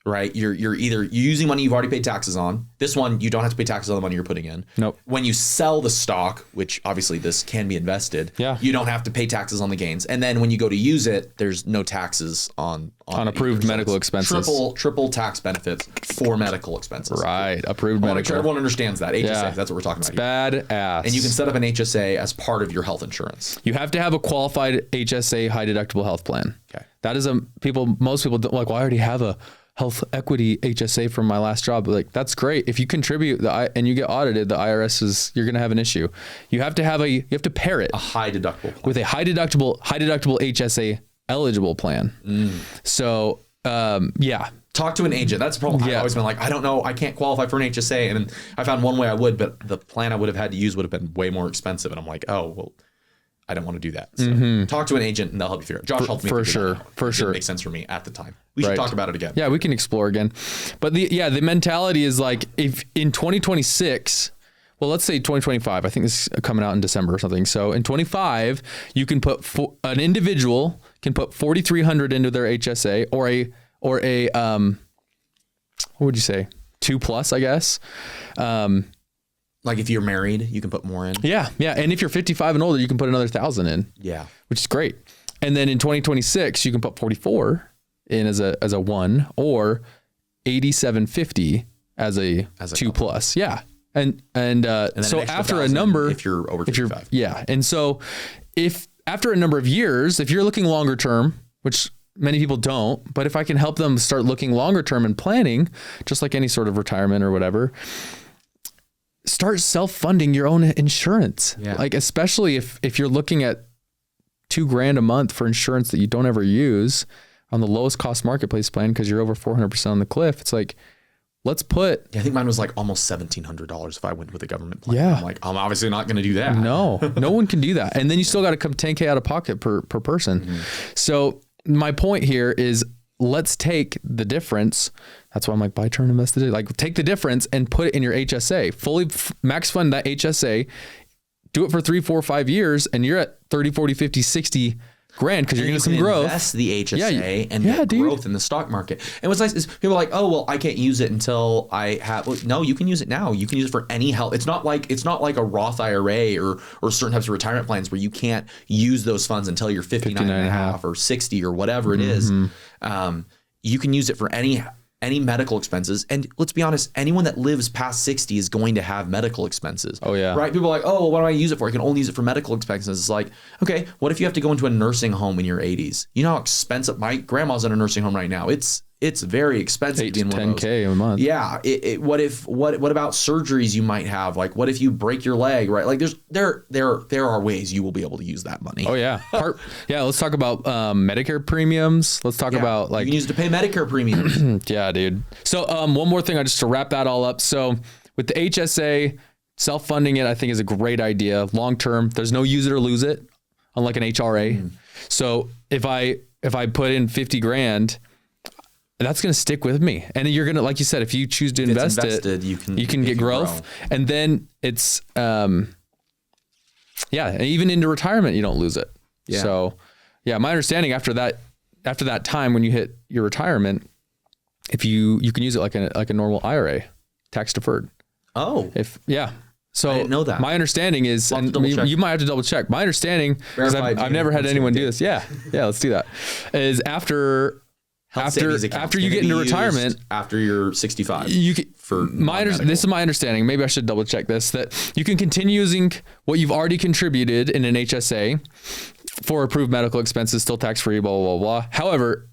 right? You're using money you've already paid taxes on. This one, you don't have to pay taxes on the money you're putting in. Nope. When you sell the stock, which obviously this can be invested, you don't have to pay taxes on the gains. And then when you go to use it, there's no taxes on approved medical expenses. Triple tax benefits for medical expenses. Right. Approved medical. Make sure everyone understands that. HSA, that's what we're talking about. It's badass. And you can set up an HSA as part of your health insurance. You have to have a qualified HSA high deductible health plan. Okay. That is most people don't like, well, I already have a health equity HSA from my last job. Like, that's great. If you contribute and you get audited, the IRS you're going to have an issue. You have to pair it a high deductible plan with a high deductible HSA eligible plan. So, talk to an agent. That's a problem. I've always been like, I don't know, I can't qualify for an HSA. And I found one way I would, but the plan I would have had to use would have been way more expensive. And I'm like, oh, well, I don't want to do that. So talk to an agent and they'll help you figure it out. Josh helped me for sure. For sure. It makes sense for me at the time. We should talk about it again. Yeah, we can explore again. But the mentality is like, if in 2026, well, let's say 2025, I think this is coming out in December or something. So in 25, you can put an individual can put $4,300 into their HSA or a what would you say? 2+, I guess. Like if you're married, you can put more in. Yeah. And if you're 55 and older, you can put another 1,000 in. Yeah. Which is great. And then in 2026, you can put 44 in as a 1, or 8750 as a 2+. Yeah. And so an after a number, if you're over 55. And so if after a number of years, if you're looking longer term, which many people don't, but if I can help them start looking longer term and planning, just like any sort of retirement or whatever, start self-funding your own insurance. Yeah. Like, especially if you're looking at $2,000 a month for insurance that you don't ever use on the lowest cost marketplace plan, because you're over 400% on the cliff. It's like, let's put. Yeah, I think mine was like almost $1,700 if I went with a government plan. Yeah. I'm like, I'm obviously not going to do that. No one can do that. And then you still got to come $10K out of pocket per person. Mm-hmm. So my point here is, let's take the difference. That's why I'm like, buy term invest today. Like, take the difference and put it in your HSA. Fully max fund that HSA. Do it for 3, 4, 5 years, and you're at 30, 40, 50, 60 grand because you're going to some growth. Invest the HSA and get growth in the stock market. And what's nice is people are like, oh, well, I can't use it until I have. Well, no, you can use it now. You can use it for any health. It's not like a Roth IRA or certain types of retirement plans where you can't use those funds until you're 59 and a half or 60 or whatever it is. You can use it for any medical expenses. And let's be honest, anyone that lives past 60 is going to have medical expenses. Oh, yeah. Right? People are like, oh, well, what do I use it for? I can only use it for medical expenses. It's like, okay, what if you have to go into a nursing home in your 80s? You know how expensive, my grandma's in a nursing home right now. It's very expensive to be in one of those. $10K a month. Yeah. What about surgeries you might have? Like, what if you break your leg, right? Like there are ways you will be able to use that money. Oh yeah. Let's talk about Medicare premiums. Let's talk about like. You can use it to pay Medicare premiums. Yeah, dude. So one more thing, just to wrap that all up. So with the HSA, self-funding it, I think is a great idea. Long-term, there's no use it or lose it, unlike an HRA. So if I put in 50 grand, that's going to stick with me. And you're going to, like you said, if you choose to invest it, you can get growth. And then it's, even into retirement, you don't lose it. Yeah. So my understanding after that time, when you hit your retirement, if you can use it like a normal IRA, tax deferred. Oh, So I didn't know that. My understanding is, and you might have to double check. My understanding, because I've never had anyone do this. Yeah, let's do that. Is after you get into retirement, after you're 65, you can, this is my understanding. Maybe I should double check this, that you can continue using what you've already contributed in an HSA for approved medical expenses, still tax free, blah, blah, blah, blah. However,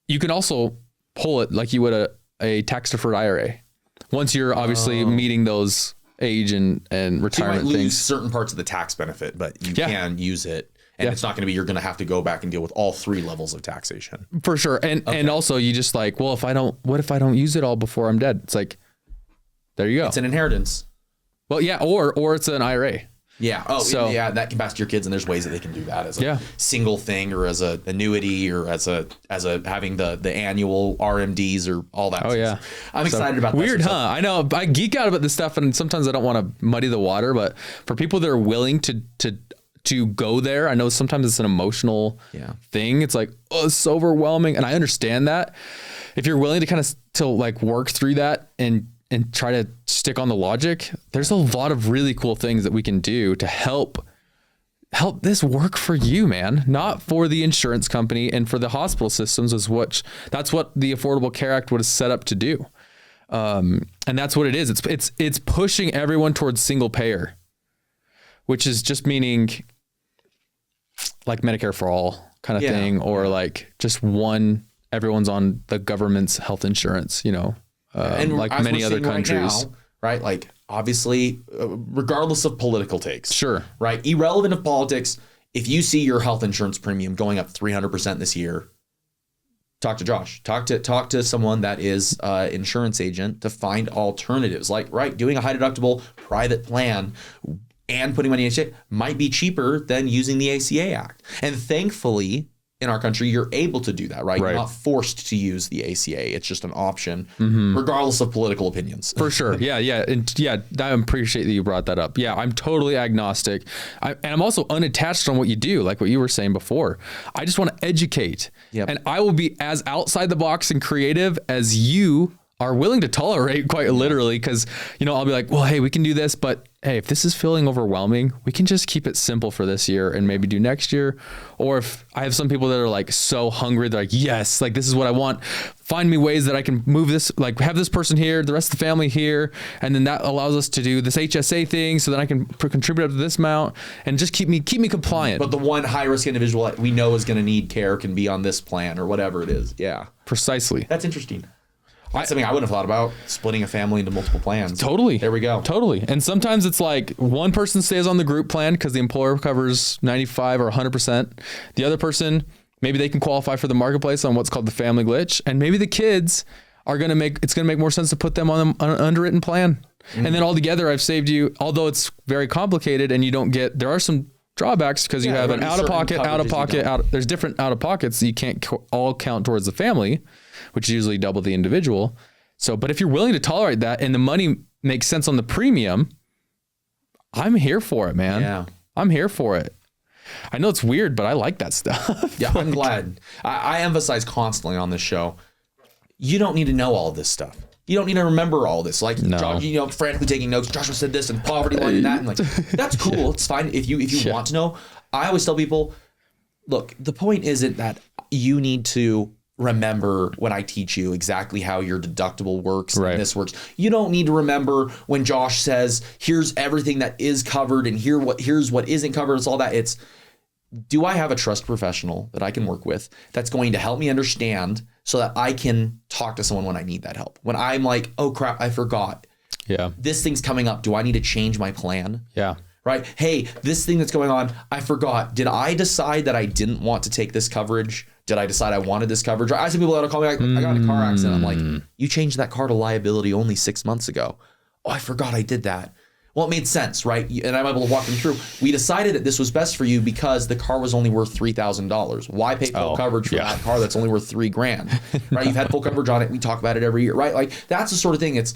you can also pull it like you would a tax deferred IRA once you're obviously meeting those age and retirement so you might lose things. Certain parts of the tax benefit, but you can use it. And it's not going to be, you're going to have to go back and deal with all three levels of taxation. For sure. And also you just like, well, what if I don't use it all before I'm dead? It's like, there you go. It's an inheritance. Well, yeah. Or it's an IRA. Yeah. Oh, so, yeah. That can pass to your kids, and there's ways that they can do that as a single thing, or as a annuity, or as a having the annual RMDs or all that. Oh yeah. I'm excited about that. Weird, huh? I know. I geek out about this stuff, and sometimes I don't want to muddy the water, but for people that are willing to go there, I know sometimes it's an emotional thing. It's like, oh, it's so overwhelming, and I understand that. If you're willing to kind of work through that and try to stick on the logic, there's a lot of really cool things that we can do to help this work for you, man, not for the insurance company and for the hospital systems, that's what the Affordable Care Act was set up to do. And that's what it is. It's pushing everyone towards single payer, which is just meaning like Medicare for all kind of thing, or like just everyone's on the government's health insurance, and like many other countries, right? Like obviously, regardless of political takes, sure, right? Irrelevant of politics, if you see your health insurance premium going up 300% this year, talk to Josh. Talk to someone that is an insurance agent to find alternatives. Like, right, doing a high deductible private plan and putting money in ACA might be cheaper than using the ACA Act. And thankfully, in our country, you're able to do that, right? You're not forced to use the ACA. It's just an option, regardless of political opinions. For sure. Yeah. And I appreciate that you brought that up. Yeah, I'm totally agnostic. And I'm also unattached on what you do, like what you were saying before. I just want to educate. Yep. And I will be as outside the box and creative as you are willing to tolerate, quite literally, because, I'll be like, well, hey, we can do this, but hey, if this is feeling overwhelming, we can just keep it simple for this year and maybe do next year. Or if I have some people that are like so hungry, they're like, yes, like this is what I want. Find me ways that I can move this, like have this person here, the rest of the family here. And then that allows us to do this HSA thing. So then I can contribute up to this amount and just keep me compliant. But the one high risk individual that we know is going to need care can be on this plan or whatever it is. Yeah, precisely. That's interesting. That's something I wouldn't have thought about, splitting a family into multiple plans. Totally. There we go. Totally. And sometimes it's like one person stays on the group plan because the employer covers 95 or 100%. The other person, maybe they can qualify for the marketplace on what's called the family glitch. And maybe the kids it's going to make more sense to put them on an underwritten plan. And then altogether, I've saved you, although it's very complicated and there are some drawbacks because you have an there's different out-of-pockets that you can't all count towards the family, which is usually double the individual. So, but if you're willing to tolerate that and the money makes sense on the premium, I'm here for it, man. Yeah. I'm here for it. I know it's weird, but I like that stuff. Yeah, I'm glad. I emphasize constantly on this show, you don't need to know all of this stuff. You don't need to remember all this. Like, Josh, frantically taking notes. Joshua said this and poverty line and that. And like, that's cool. It's fine if you want to know. I always tell people, look, the point isn't that you need to remember when I teach you exactly how your deductible works and this works. You don't need to remember when Josh says, here's everything that is covered and here's what isn't covered. It's all that. It's, do I have a trust professional that I can work with that's going to help me understand so that I can talk to someone when I need that help? When I'm like, oh crap, I forgot. Yeah. This thing's coming up. Do I need to change my plan? Yeah. Right? Hey, this thing that's going on, I forgot. Did I decide that I didn't want to take this coverage? Did I decide I wanted this coverage? I see people that will call me like, I got in a car accident. I'm like, you changed that car to liability only 6 months ago. Oh, I forgot I did that. Well, it made sense, right? And I'm able to walk them through. We decided that this was best for you because the car was only worth $3,000. Why pay full coverage for that car that's only worth $3,000, right? You've had full coverage on it. We talk about it every year, right? Like, that's the sort of thing. It's,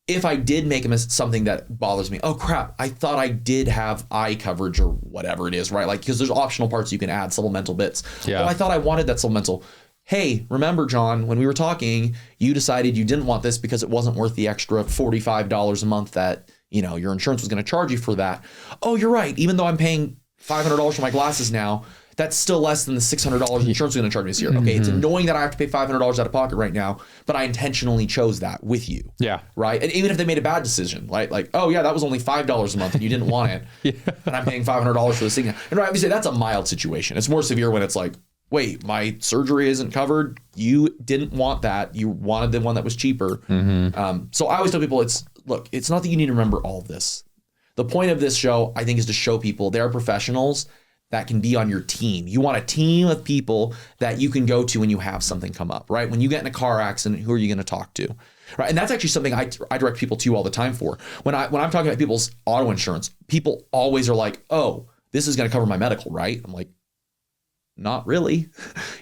if I did make something that bothers me, oh crap, I thought I did have eye coverage or whatever it is, right? Like, because there's optional parts you can add, supplemental bits. Yeah. Oh, I thought I wanted that supplemental. Hey, remember, John, when we were talking, you decided you didn't want this because it wasn't worth the extra $45 a month that, your insurance was going to charge you for that. Oh, you're right. Even though I'm paying $500 for my glasses now, that's still less than the $600 insurance was going to charge me this year. Okay, it's annoying that I have to pay $500 out of pocket right now, but I intentionally chose that with you. Yeah. Right? And even if they made a bad decision, right? Like, oh yeah, that was only $5 a month and you didn't want it, and I'm paying $500 for this thing. And right, obviously that's a mild situation. It's more severe when it's like, wait, my surgery isn't covered. You didn't want that. You wanted the one that was cheaper. So I always tell people, look, it's not that you need to remember all of this. The point of this show, I think, is to show people there are professionals that can be on your team. You want a team of people that you can go to when you have something come up, right? When you get in a car accident, who are you going to talk to? Right. And that's actually something I direct people to all the time for. When I'm talking about people's auto insurance, people always are like, oh, this is going to cover my medical, right? I'm like, not really.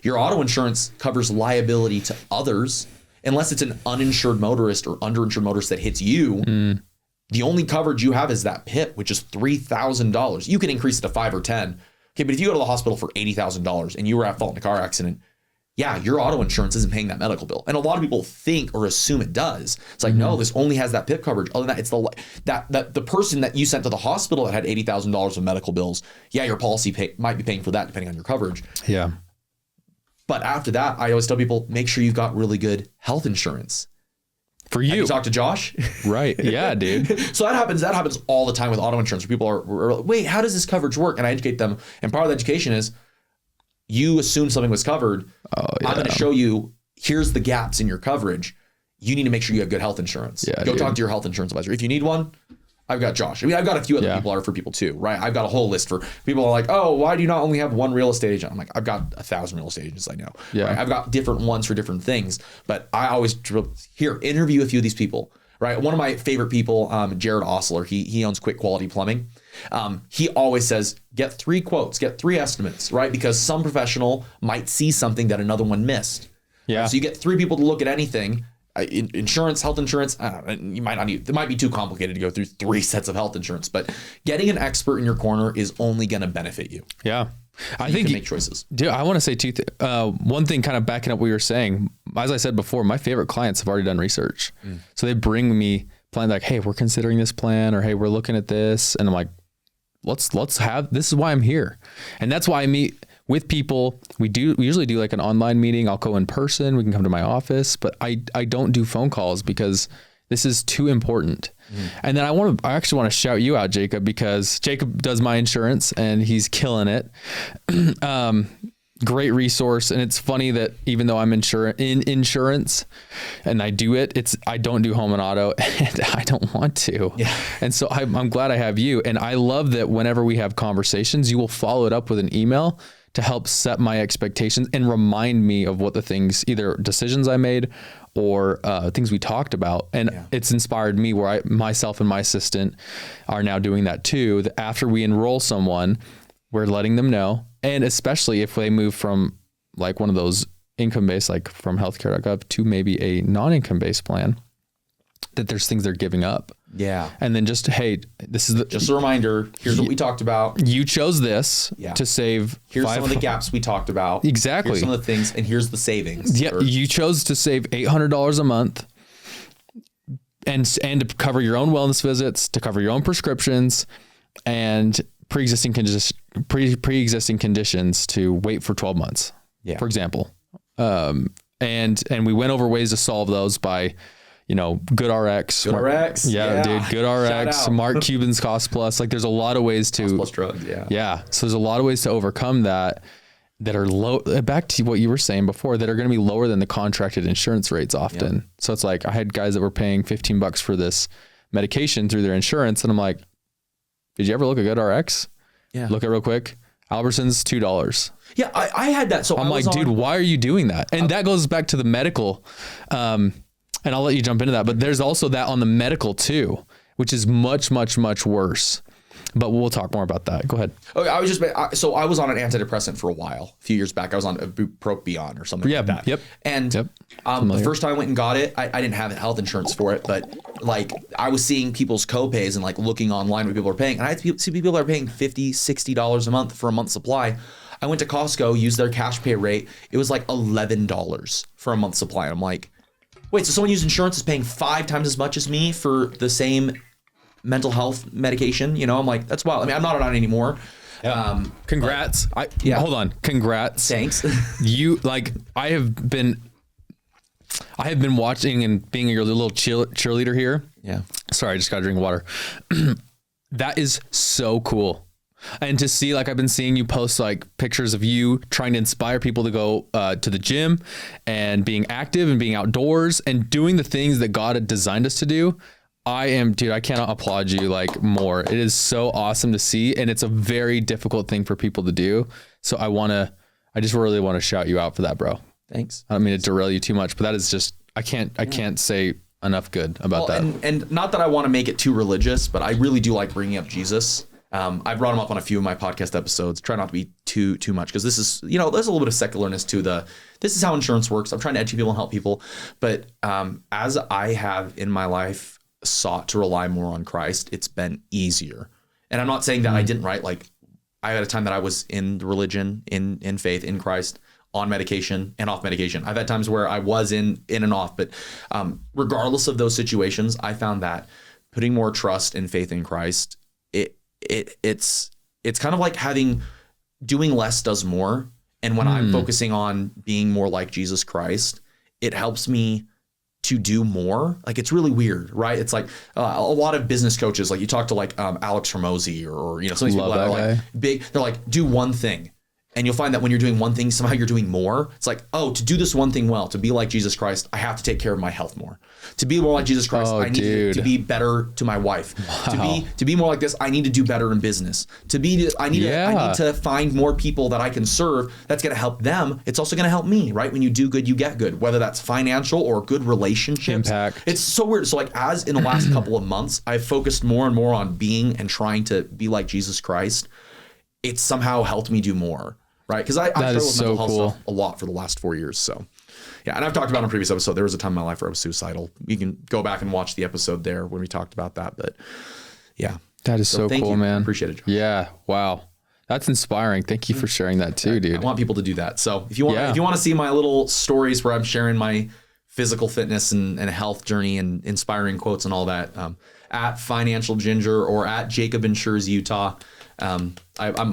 Your auto insurance covers liability to others, unless it's an uninsured motorist or underinsured motorist that hits you. The only coverage you have is that PIP, which is $3,000. You can increase it to 5 or 10. Okay, but if you go to the hospital for $80,000 and you were at fault in a car accident, yeah, your auto insurance isn't paying that medical bill. And a lot of people think or assume it does. It's like, no, this only has that PIP coverage. Other than that, it's the person that you sent to the hospital that had $80,000 of medical bills. Yeah, your policy might be paying for that depending on your coverage. Yeah. But after that, I always tell people, make sure you've got really good health insurance. For you. Have you talked to Josh? Right. Yeah, dude. So that happens all the time with auto insurance, where people are like, wait, how does this coverage work? And I educate them. And part of the education is, you assume something was covered. Oh, yeah. I'm going to show you, here's the gaps in your coverage. You need to make sure you have good health insurance. Yeah, Go talk to your health insurance advisor. If you need one, I've got Josh. I mean, I've got a few other people are for people too, right? I've got a whole list for people are like, oh, why do you not only have one real estate agent? I'm like, I've got 1,000 real estate agents I know. Yeah. Right? I've got different ones for different things, but I always interview a few of these people, right? One of my favorite people, Jared Osler, he owns Quick Quality Plumbing. He always says, get 3 quotes, get 3 estimates, right? Because some professional might see something that another one missed. Yeah. Right? So you get 3 people to look at anything. Insurance, health insurance, you might not need, it might be too complicated to go through 3 sets of health insurance, but getting an expert in your corner is only going to benefit you. Yeah. I think you can make choices. Dude, I want to say one thing, kind of backing up what you were saying. As I said before, my favorite clients have already done research. So they bring me plan like, hey, we're considering this plan, or hey, we're looking at this. And I'm like, let's have, this is why I'm here. And that's why I meet with people. We usually do like an online meeting. I'll go in person. We can come to my office, but I don't do phone calls because this is too important. And then I actually want to shout you out, Jacob, because Jacob does my insurance and he's killing it. Great resource. And it's funny that even though I'm in insurance and I do it, I don't do home and auto, and I don't want to. Yeah. And so I'm glad I have you. And I love that whenever we have conversations, you will follow it up with an email to help set my expectations and remind me of what the things, either decisions I made or things we talked about. And it's inspired me where myself and my assistant are now doing that too. That after we enroll someone, we're letting them know. And especially if they move from like one of those income-based, like from healthcare.gov to maybe a non-income based plan, that there's things they're giving up. Yeah. And then just, hey, this is just a reminder. Here's what we talked about. You chose this to save. Here's some of the gaps we talked about. Exactly. Here's some of the things, and here's the savings. Yeah. You chose to save $800 a month and to cover your own wellness visits, to cover your own prescriptions and pre-existing conditions to wait for 12 months, for example. And we went over ways to solve those by, GoodRx. GoodRx. Yeah, dude. GoodRx. Mark Cuban's Cost Plus. Like, there's a lot of ways to. Cost Plus drugs. Yeah. Yeah. So there's a lot of ways to overcome that are low. Back to what you were saying before, that are going to be lower than the contracted insurance rates often. Yep. So it's like I had guys that were paying $15 for this medication through their insurance, and I'm like, did you ever look at GoodRx? Yeah. Look at it real quick. Albertsons, $2. Yeah, I had that. So I'm like, dude, why are you doing that? And that goes back to the medical. And I'll let you jump into that. But there's also that on the medical too, which is much, much, much worse. But we'll talk more about that. Go ahead. Okay, I was on an antidepressant for a while. A few years back, I was on Propion or something like that. Yep. And the first time I went and got it, I didn't have health insurance for it, but like I was seeing people's co-pays and like looking online what people are paying. And I see people that are paying $50, $60 a month for a month's supply. I went to Costco, used their cash pay rate. It was like $11 for a month's supply. And I'm like, wait, so someone using insurance is paying 5 times as much as me for the same mental health medication? I'm like, that's wild. I mean, I'm not on it anymore. Congrats. Hold on. Congrats. Thanks. I have been watching and being your little cheerleader here. Yeah. Sorry, I just got to drink water. That is so cool. And to see, I've been seeing you post pictures of you trying to inspire people to go to the gym and being active and being outdoors and doing the things that God had designed us to do. I cannot applaud you more. It is so awesome to see. And it's a very difficult thing for people to do. So I just really want to shout you out for that, bro. Thanks. I don't mean to derail you too much, but that is just, I can't say enough good about that. And not that I want to make it too religious, but I really do like bringing up Jesus. I brought him up on a few of my podcast episodes. Try not to be too much, because this is, there's a little bit of secularness to this is how insurance works. I'm trying to educate people and help people. But as I have in my life sought to rely more on Christ, it's been easier. And I'm not saying that I didn't, right? I had a time that I was in religion, in faith, in Christ, on medication and off medication. I've had times where I was in and off, but regardless of those situations, I found that putting more trust and faith in Christ, it's kind of like doing less does more. And when I'm focusing on being more like Jesus Christ, it helps me to do more. It's really weird, right? It's like a lot of business coaches, you talk to Alex Hormozy or some of these people that are big, they're like, do one thing. And you'll find that when you're doing one thing, somehow you're doing more. It's like, to do this one thing well, to be like Jesus Christ, I have to take care of my health more. To be more like Jesus Christ, I need to be better to my wife. Wow. To be more like this, I need to do better in business. I need to find more people that I can serve. That's going to help them. It's also going to help me, right? When you do good, you get good, whether that's financial or good relationships. Impact. It's so weird. So as in the last couple of months, I've focused more and more on being and trying to be like Jesus Christ. It's somehow helped me do more. Right, because I struggled with mental health stuff a lot for the last 4 years. So, yeah, and I've talked about in a previous episode, there was a time in my life where I was suicidal. You can go back and watch the episode there when we talked about that. But yeah, that is so cool, man. Appreciate it, John. Yeah, wow, that's inspiring. Thank you for sharing that too, dude. I want people to do that. So if you want to see my little stories where I'm sharing my physical fitness and health journey and inspiring quotes and all that, at FinancialGinger or at Jacob Insures Utah. I'm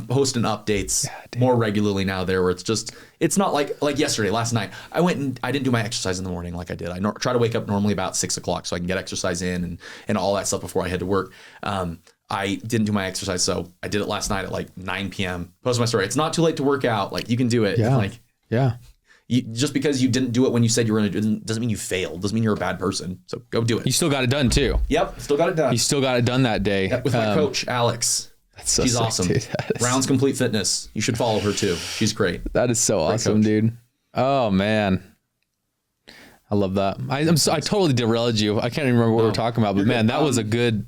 hosting updates more regularly now there, where it's not like yesterday, last night. I went and I didn't do my exercise in the morning like I did. I try to wake up normally about 6 o'clock so I can get exercise in and all that stuff before I head to work. I didn't do my exercise, so I did it last night at 9 p.m. Post my story. It's not too late to work out. You can do it. Yeah. Just because you didn't do it when you said you were going to do it doesn't mean you failed. Doesn't mean you're a bad person. So go do it. You still got it done too. Yep. Still got it done. You still got it done that day. With my coach, Alex. She's awesome. Dude, Rounds Complete Fitness. You should follow her too. She's great. That is so awesome, dude. Oh man. I love that. I totally derailed you. I can't even remember what we were talking about, but man, that was good.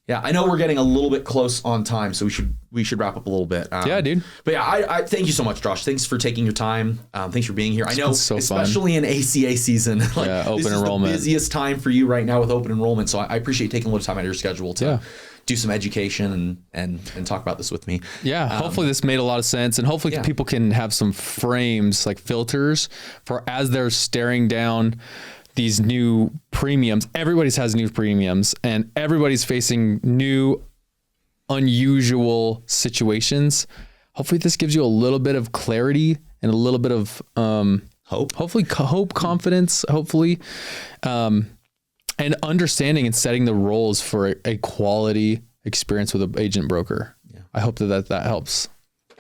Yeah, I know we're getting a little bit close on time, so we should wrap up a little bit. Yeah, dude. But yeah, I thank you so much, Josh. Thanks for taking your time. Thanks for being here. I know, so especially in ACA season, like open this is enrollment. the busiest time for you right now with open enrollment. So I appreciate taking a little time out of your schedule to do some education and talk about this with me. Yeah, hopefully this made a lot of sense, and hopefully people can have some frames, like filters, for as they're staring down these new premiums. Everybody's has new premiums, and everybody's facing new, unusual situations. Hopefully this gives you a little bit of clarity and a little bit of Hope. Hopefully hope, confidence, hopefully, and understanding and setting the roles for a quality experience with an agent broker. Yeah. I hope that helps.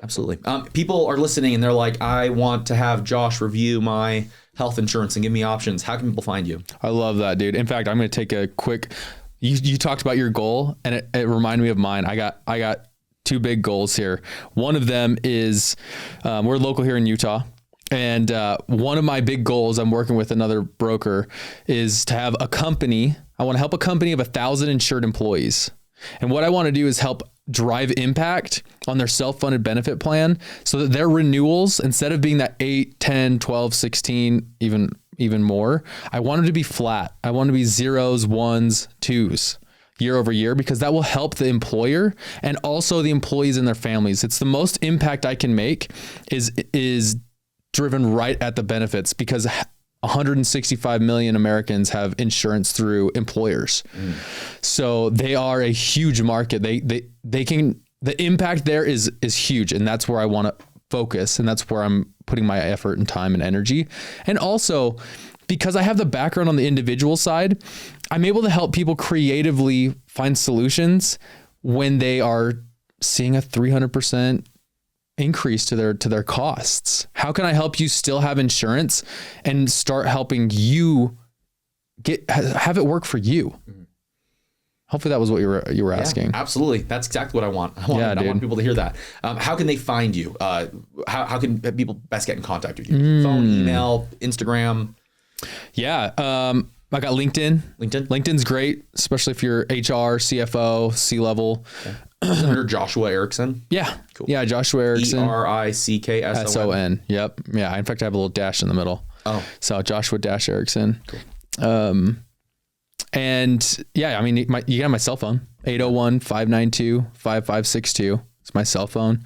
Absolutely. People are listening and they're like, I want to have Josh review my health insurance and give me options. How can people find you? I love that, dude. In fact, I'm going to take a quick, you talked about your goal, and it reminded me of mine. I got two big goals here. One of them is, we're local here in Utah. And one of my big goals, I'm working with another broker, is to have a company. I want to help a company of 1,000 insured employees. And what I want to do is help drive impact on their self-funded benefit plan so that their renewals, instead of being that 8, 10, 12, 16, even more, I want them to be flat. I want them to be zeros, ones, twos year over year, because that will help the employer and also the employees and their families. It's the most impact I can make is driven right at the benefits, because 165 million Americans have insurance through employers. So they are a huge market. They can, the impact there is huge. And that's where I want to focus. And that's where I'm putting my effort and time and energy. And also, because I have the background on the individual side, I'm able to help people creatively find solutions when they are seeing a 300% increase to their costs. How can I help you still have insurance and start helping you have it work for you? Hopefully that was what you were asking. Absolutely. That's exactly what I want. I want people to hear that. How can they find you? How can people best get in contact with you? Phone, email, Instagram? Yeah. I got LinkedIn. LinkedIn's great, especially if you're HR, CFO, C-level. Okay. Is it under Joshua Erickson? Yeah. Cool. Yeah, Joshua Erickson. Erickson. Yep. Yeah. In fact, I have a little dash in the middle. Oh. So Joshua dash Erickson. Cool. And yeah, I mean, you got my cell phone, 801-592-5562. It's my cell phone.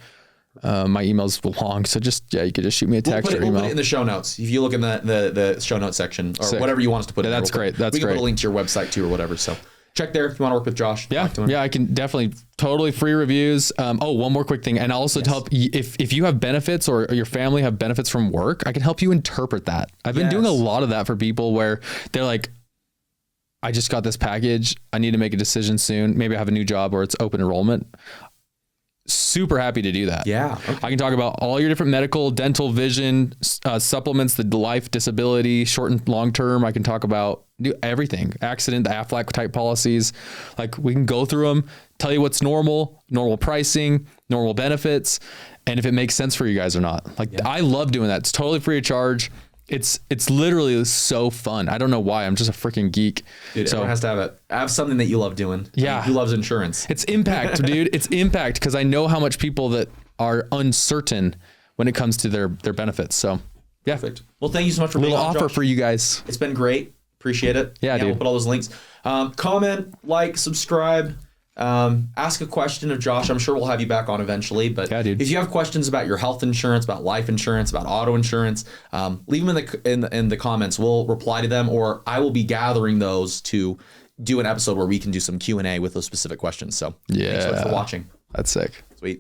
My email's long, so you could just shoot me a text or email. We'll put it in the show notes. If you look in the show notes section or whatever you want us to put in there. That's great. We can put a link to your website too or whatever. So check there if you want to work with Josh. Yeah, I can definitely totally free reviews. One more quick thing, and also to help if you have benefits or your family have benefits from work, I can help you interpret that. I've been doing a lot of that for people where they're like, I just got this package. I need to make a decision soon. Maybe I have a new job or it's open enrollment. Super happy to do that. Yeah. Okay. I can talk about all your different medical, dental, vision, supplements, the life, disability, short and long term. I can talk about everything, accident, the AFLAC type policies. Like we can go through them, tell you what's normal pricing, normal benefits, and if it makes sense for you guys or not. I love doing that. It's totally free of charge. It's literally so fun. I don't know why. I'm just a freaking geek. Dude, everyone has to have it. Have something that you love doing. Yeah. Who loves insurance? It's impact, dude. It's impact, because I know how much people that are uncertain when it comes to their benefits. So yeah. Perfect. Well, thank you so much for being on, Josh. Little offer for you guys. It's been great. Appreciate it. Yeah, dude. We'll put all those links. Comment, like, subscribe. Ask a question of Josh. I'm sure we'll have you back on eventually, but if you have questions about your health insurance, about life insurance, about auto insurance, leave them in the comments. We'll reply to them, or I will be gathering those to do an episode where we can do some Q&A with those specific questions. So thanks so much for watching. That's sick. Sweet.